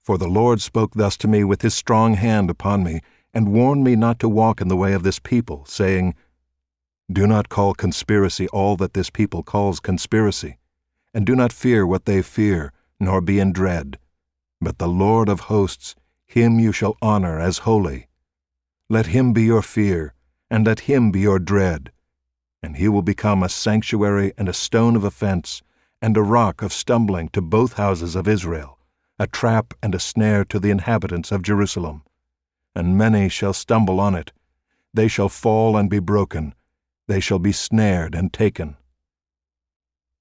For the Lord spoke thus to me with his strong hand upon me, and warned me not to walk in the way of this people, saying, "Do not call conspiracy all that this people calls conspiracy, and do not fear what they fear, nor be in dread. But the Lord of hosts, him you shall honor as holy. Let him be your fear, and let him be your dread. And he will become a sanctuary and a stone of offense, and a rock of stumbling to both houses of Israel, a trap and a snare to the inhabitants of Jerusalem. And many shall stumble on it. They shall fall and be broken. They shall be snared and taken.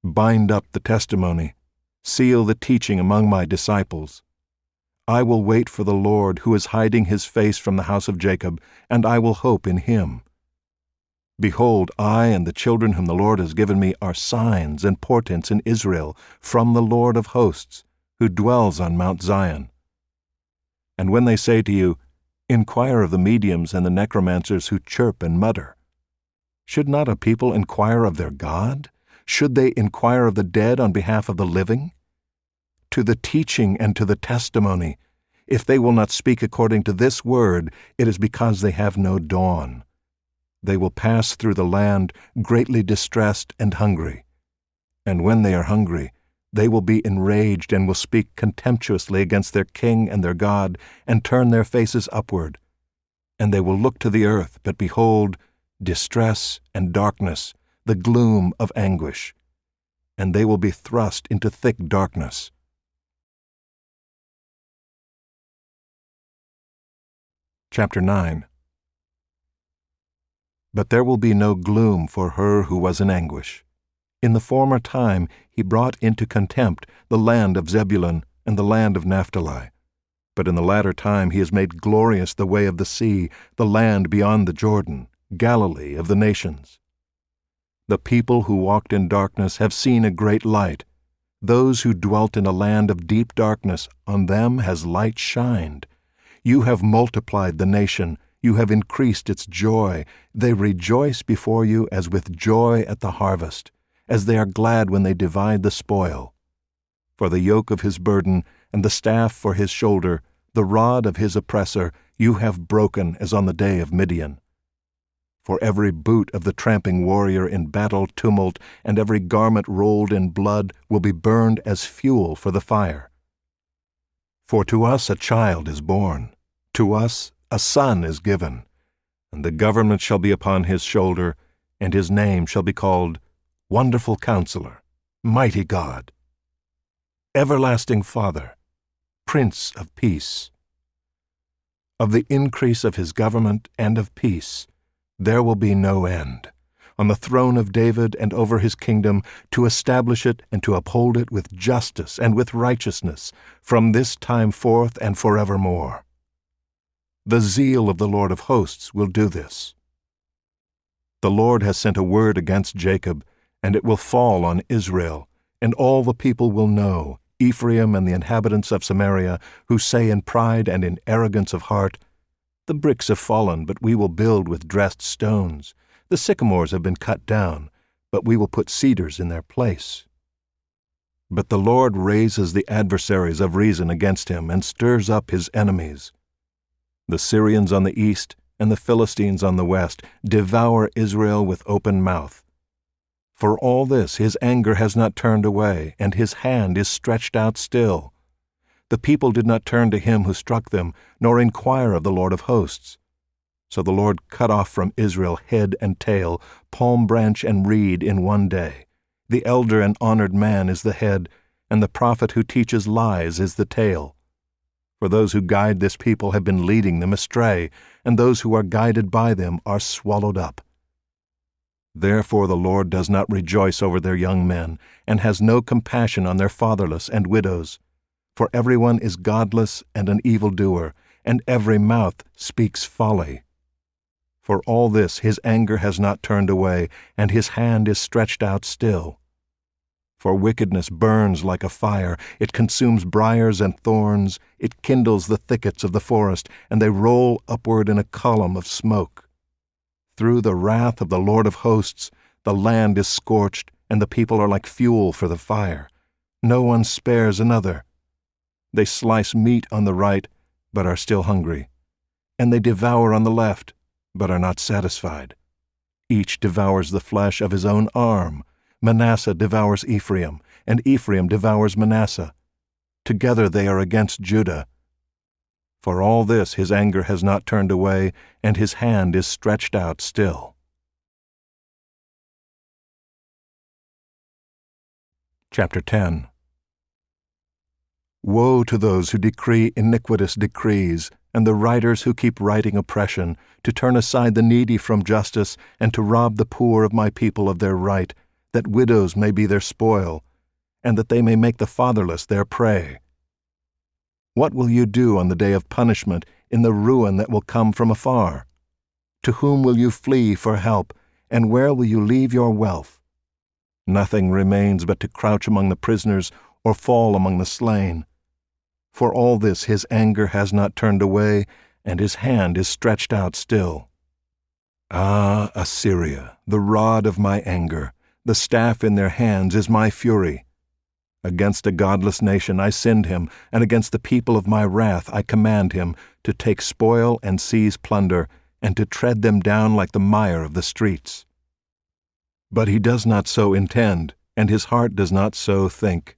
Bind up the testimony. Seal the teaching among my disciples. I will wait for the Lord, who is hiding his face from the house of Jacob, and I will hope in him. Behold, I and the children whom the Lord has given me are signs and portents in Israel from the Lord of hosts, who dwells on Mount Zion. And when they say to you, 'Inquire of the mediums and the necromancers who chirp and mutter,' should not a people inquire of their God? Should they inquire of the dead on behalf of the living? To the teaching and to the testimony. If they will not speak according to this word, it is because they have no dawn. They will pass through the land greatly distressed and hungry. And when they are hungry, they will be enraged and will speak contemptuously against their king and their God, and turn their faces upward. And they will look to the earth, but behold, distress and darkness, the gloom of anguish. And they will be thrust into thick darkness. Chapter 9. But there will be no gloom for her who was in anguish. In the former time he brought into contempt the land of Zebulun and the land of Naphtali. But in the latter time he has made glorious the way of the sea, the land beyond the Jordan, Galilee of the nations. The people who walked in darkness have seen a great light. Those who dwelt in a land of deep darkness, on them has light shined. You have multiplied the nation. You have increased its joy. They rejoice before you as with joy at the harvest, as they are glad when they divide the spoil. For the yoke of his burden and the staff for his shoulder, the rod of his oppressor, you have broken as on the day of Midian. For every boot of the tramping warrior in battle tumult and every garment rolled in blood will be burned as fuel for the fire. For to us a child is born, to us a son is given, and the government shall be upon his shoulder, and his name shall be called Wonderful Counselor, Mighty God, Everlasting Father, Prince of Peace. Of the increase of his government and of peace there will be no end, on the throne of David and over his kingdom, to establish it and to uphold it with justice and with righteousness, from this time forth and forevermore. The zeal of the Lord of hosts will do this. The Lord has sent a word against Jacob, and it will fall on Israel. and all the people will know, Ephraim and the inhabitants of Samaria, who say in pride and in arrogance of heart, "The bricks have fallen, but we will build with dressed stones. The sycamores have been cut down, but we will put cedars in their place." But the Lord raises the adversaries of reason against him and stirs up his enemies. The Syrians on the east and the Philistines on the west devour Israel with open mouth. For all this his anger has not turned away, and his hand is stretched out still. The people did not turn to him who struck them, nor inquire of the Lord of hosts. So the Lord cut off from Israel head and tail, palm branch and reed in one day. The elder and honored man is the head, and the prophet who teaches lies is the tail. For those who guide this people have been leading them astray, and those who are guided by them are swallowed up. Therefore the Lord does not rejoice over their young men, and has no compassion on their fatherless and widows. For everyone is godless and an evildoer, and every mouth speaks folly. For all this his anger has not turned away, and his hand is stretched out still. For wickedness burns like a fire, it consumes briars and thorns, it kindles the thickets of the forest, and they roll upward in a column of smoke. Through the wrath of the Lord of hosts, the land is scorched, and the people are like fuel for the fire. No one spares another. They slice meat on the right, but are still hungry, and they devour on the left, but are not satisfied. Each devours the flesh of his own arm. Manasseh devours Ephraim, and Ephraim devours Manasseh. Together they are against Judah. For all this his anger has not turned away, and his hand is stretched out still. Chapter 10. Woe to those who decree iniquitous decrees, and the writers who keep writing oppression, to turn aside the needy from justice, and to rob the poor of my people of their right, that widows may be their spoil, and that they may make the fatherless their prey. What will you do on the day of punishment, in the ruin that will come from afar? To whom will you flee for help, and where will you leave your wealth? Nothing remains but to crouch among the prisoners or fall among the slain. For all this his anger has not turned away, and his hand is stretched out still. Ah, Assyria, the rod of my anger, the staff in their hands is my fury. Against a godless nation I send him, and against the people of my wrath I command him, to take spoil and seize plunder, and to tread them down like the mire of the streets. But he does not so intend, and his heart does not so think.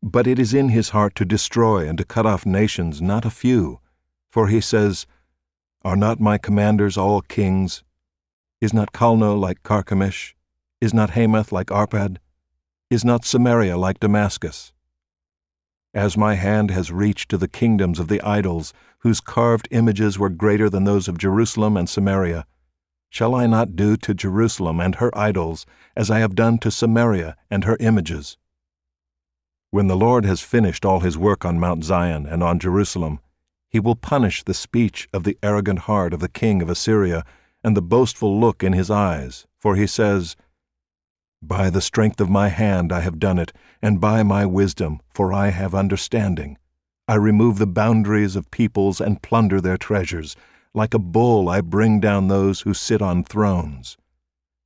But it is in his heart to destroy and to cut off nations, not a few. For he says, "Are not my commanders all kings? Is not Calno like Carchemish? Is not Hamath like Arpad? Is not Samaria like Damascus? As my hand has reached to the kingdoms of the idols, whose carved images were greater than those of Jerusalem and Samaria, shall I not do to Jerusalem and her idols as I have done to Samaria and her images?" When the Lord has finished all his work on Mount Zion and on Jerusalem, he will punish the speech of the arrogant heart of the king of Assyria and the boastful look in his eyes, for he says, "By the strength of my hand I have done it, and by my wisdom, for I have understanding. I remove the boundaries of peoples and plunder their treasures. Like a bull I bring down those who sit on thrones.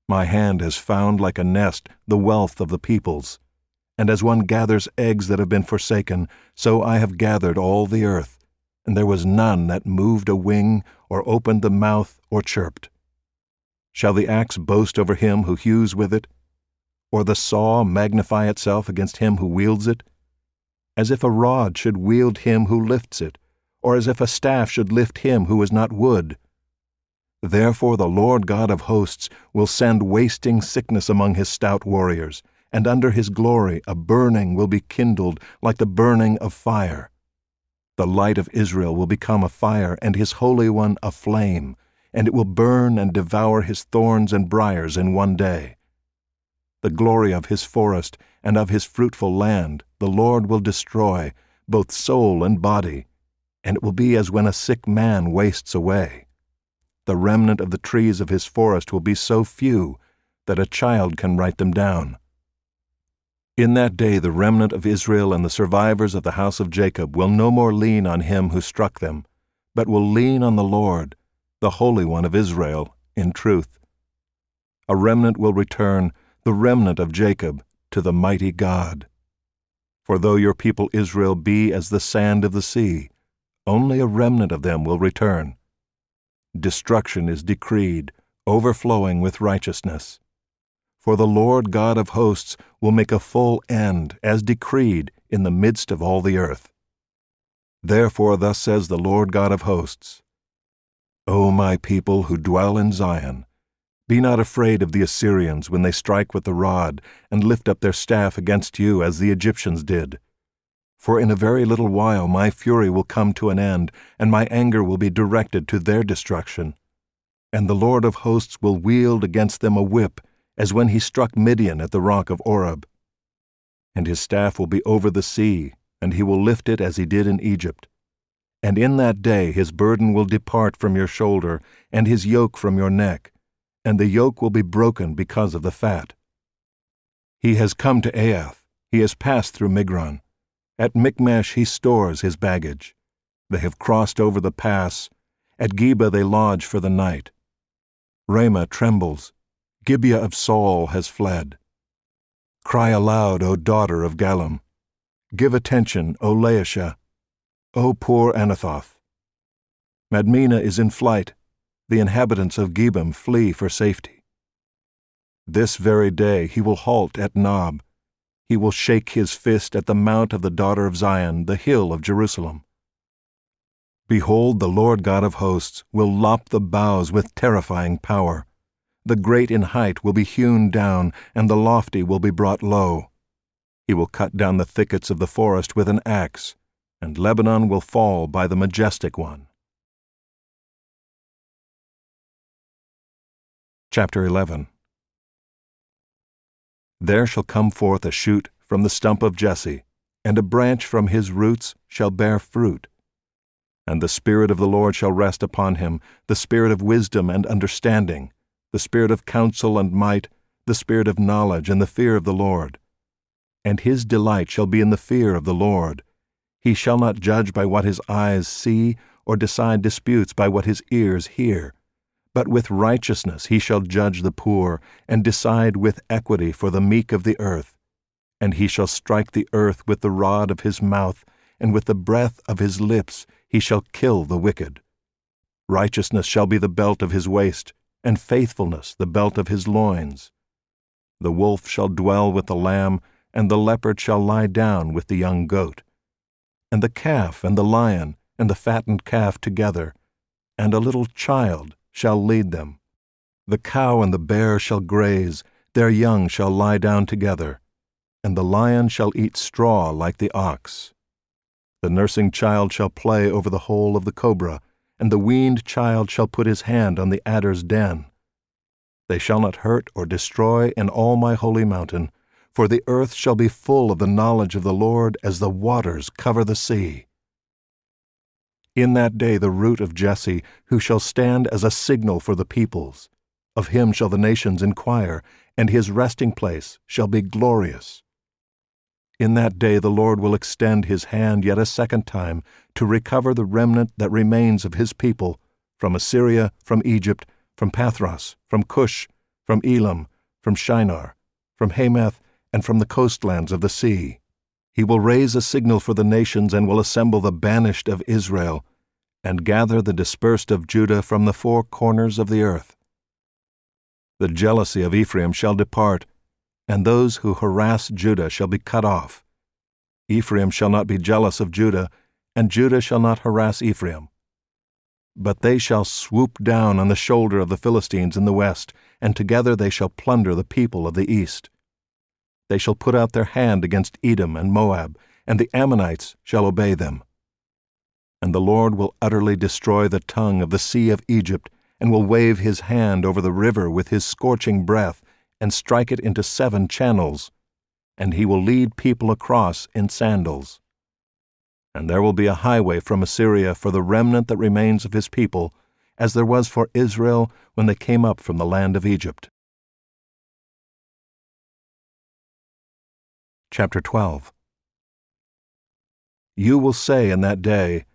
My hand has found like a nest the wealth of the peoples. And as one gathers eggs that have been forsaken, so I have gathered all the earth, and there was none that moved a wing, or opened the mouth, or chirped. Shall the axe boast over him who hews with it? Or the saw magnify itself against him who wields it? As if a rod should wield him who lifts it, or as if a staff should lift him who is not wood. Therefore the Lord God of hosts will send wasting sickness among his stout warriors, and under his glory a burning will be kindled like the burning of fire. The light of Israel will become a fire, and his Holy One a flame, and it will burn and devour his thorns and briars in one day. The glory of his forest and of his fruitful land the Lord will destroy, both soul and body, and it will be as when a sick man wastes away. The remnant of the trees of his forest will be so few that a child can write them down. In that day the remnant of Israel and the survivors of the house of Jacob will no more lean on him who struck them, but will lean on the Lord, the Holy One of Israel, in truth. A remnant will return, the remnant of Jacob, to the mighty God. For though your people Israel be as the sand of the sea, only a remnant of them will return. Destruction is decreed, overflowing with righteousness. For the Lord God of hosts will make a full end, as decreed, in the midst of all the earth. Therefore thus says the Lord God of hosts, O my people who dwell in Zion, be not afraid of the Assyrians when they strike with the rod and lift up their staff against you as the Egyptians did. For in a very little while my fury will come to an end, and my anger will be directed to their destruction. And the Lord of hosts will wield against them a whip, as when he struck Midian at the rock of Oreb. And his staff will be over the sea, and he will lift it as he did in Egypt. And in that day his burden will depart from your shoulder, and his yoke from your neck, and the yoke will be broken because of the fat. He has come to Aiath, he has passed through Migron. At Michmash he stores his baggage. They have crossed over the pass. At Geba they lodge for the night. Ramah trembles. Gibeah of Saul has fled. Cry aloud, O daughter of Gallim. Give attention, O Laishah. O poor Anathoth. Madmenah is in flight. The inhabitants of Gebim flee for safety. This very day he will halt at Nob. He will shake his fist at the mount of the daughter of Zion, the hill of Jerusalem. Behold, the Lord God of hosts will lop the boughs with terrifying power. The great in height will be hewn down, and the lofty will be brought low. He will cut down the thickets of the forest with an axe, and Lebanon will fall by the majestic one. Chapter 11. There shall come forth a shoot from the stump of Jesse, and a branch from his roots shall bear fruit. And the Spirit of the Lord shall rest upon him, the Spirit of wisdom and understanding, the Spirit of counsel and might, the Spirit of knowledge and the fear of the Lord. And his delight shall be in the fear of the Lord. He shall not judge by what his eyes see, or decide disputes by what his ears hear. But with righteousness he shall judge the poor, and decide with equity for the meek of the earth. And he shall strike the earth with the rod of his mouth, and with the breath of his lips he shall kill the wicked. Righteousness shall be the belt of his waist, and faithfulness the belt of his loins. The wolf shall dwell with the lamb, and the leopard shall lie down with the young goat. And the calf and the lion and the fattened calf together, and a little child shall lead them. The cow and the bear shall graze, their young shall lie down together, and the lion shall eat straw like the ox. The nursing child shall play over the hole of the cobra, and the weaned child shall put his hand on the adder's den. They shall not hurt or destroy in all my holy mountain, for the earth shall be full of the knowledge of the Lord as the waters cover the sea. In that day the root of Jesse, who shall stand as a signal for the peoples, of him shall the nations inquire, and his resting place shall be glorious. In that day the Lord will extend his hand yet a second time to recover the remnant that remains of his people, from Assyria, from Egypt, from Pathros, from Cush, from Elam, from Shinar, from Hamath, and from the coastlands of the sea. He will raise a signal for the nations and will assemble the banished of Israel, and gather the dispersed of Judah from the four corners of the earth. The jealousy of Ephraim shall depart, and those who harass Judah shall be cut off. Ephraim shall not be jealous of Judah, and Judah shall not harass Ephraim. But they shall swoop down on the shoulder of the Philistines in the west, and together they shall plunder the people of the east. They shall put out their hand against Edom and Moab, and the Ammonites shall obey them. And the Lord will utterly destroy the tongue of the sea of Egypt, and will wave his hand over the river with his scorching breath, and strike it into 7 channels, and he will lead people across in sandals. And there will be a highway from Assyria for the remnant that remains of his people, as there was for Israel when they came up from the land of Egypt. Chapter 12. You will say in that day,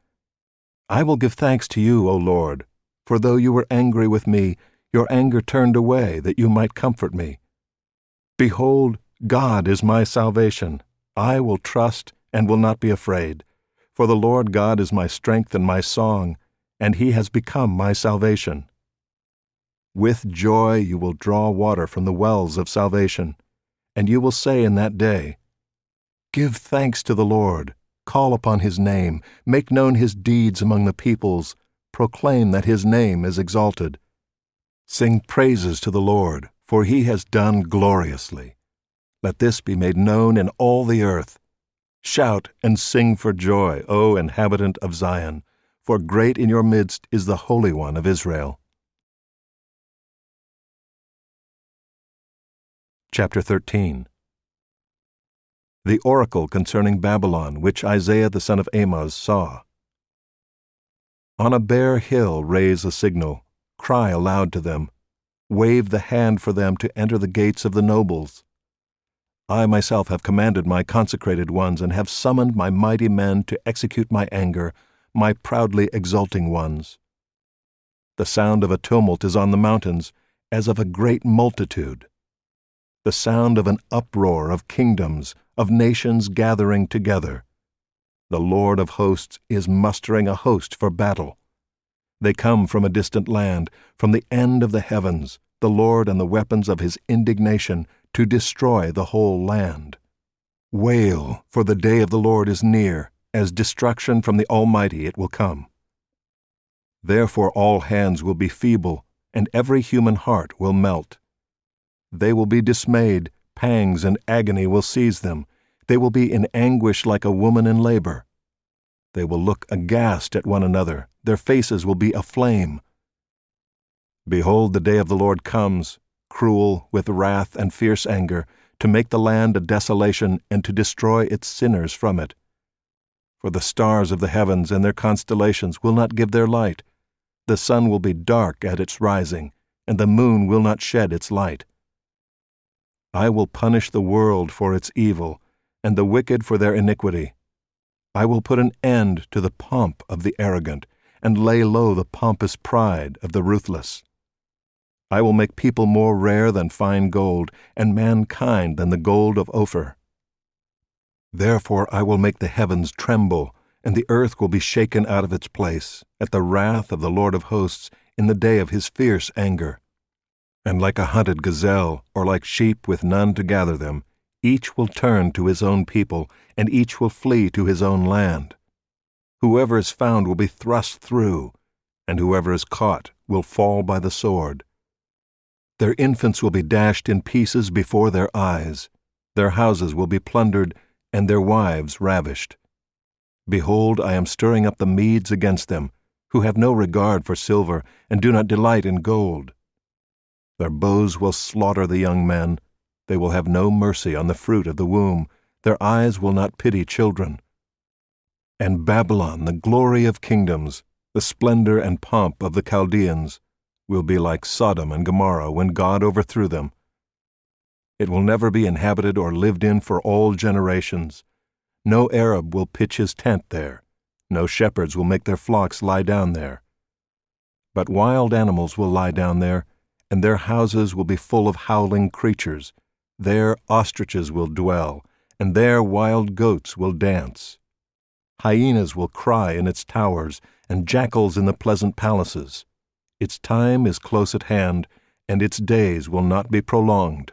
I will give thanks to you, O Lord, for though you were angry with me, your anger turned away, that you might comfort me. Behold, God is my salvation. I will trust and will not be afraid. For the Lord God is my strength and my song, and he has become my salvation. With joy you will draw water from the wells of salvation, and you will say in that day, Give thanks to the Lord, call upon his name, make known his deeds among the peoples, proclaim that his name is exalted. Sing praises to the Lord, for he has done gloriously. Let this be made known in all the earth. Shout and sing for joy, O inhabitant of Zion, for great in your midst is the Holy One of Israel. Chapter 13. The oracle concerning Babylon, which Isaiah the son of Amoz saw. On a bare hill raise a signal, cry aloud to them, wave the hand for them to enter the gates of the nobles. I myself have commanded my consecrated ones and have summoned my mighty men to execute my anger, my proudly exulting ones. The sound of a tumult is on the mountains, as of a great multitude. The sound of an uproar of kingdoms, of nations gathering together. The Lord of hosts is mustering a host for battle. They come from a distant land, from the end of the heavens, the Lord and the weapons of his indignation, to destroy the whole land. Wail, for the day of the Lord is near, as destruction from the Almighty it will come. Therefore all hands will be feeble, and every human heart will melt. They will be dismayed, pangs and agony will seize them. They will be in anguish like a woman in labor. They will look aghast at one another, their faces will be aflame. Behold, the day of the Lord comes, cruel, with wrath and fierce anger, to make the land a desolation and to destroy its sinners from it. For the stars of the heavens and their constellations will not give their light. The sun will be dark at its rising, and the moon will not shed its light. I will punish the world for its evil, and the wicked for their iniquity. I will put an end to the pomp of the arrogant, and lay low the pompous pride of the ruthless. I will make people more rare than fine gold, and mankind than the gold of Ophir. Therefore I will make the heavens tremble, and the earth will be shaken out of its place, at the wrath of the Lord of hosts, in the day of his fierce anger. And like a hunted gazelle, or like sheep with none to gather them, each will turn to his own people, and each will flee to his own land. Whoever is found will be thrust through, and whoever is caught will fall by the sword. Their infants will be dashed in pieces before their eyes. Their houses will be plundered, and their wives ravished. Behold, I am stirring up the Medes against them, who have no regard for silver, and do not delight in gold. Their bows will slaughter the young men. They will have no mercy on the fruit of the womb. Their eyes will not pity children. And Babylon, the glory of kingdoms, the splendor and pomp of the Chaldeans, will be like Sodom and Gomorrah when God overthrew them. It will never be inhabited or lived in for all generations. No Arab will pitch his tent there. No shepherds will make their flocks lie down there. But wild animals will lie down there, and their houses will be full of howling creatures. There ostriches will dwell, and there wild goats will dance. Hyenas will cry in its towers, and jackals in the pleasant palaces. Its time is close at hand, and its days will not be prolonged.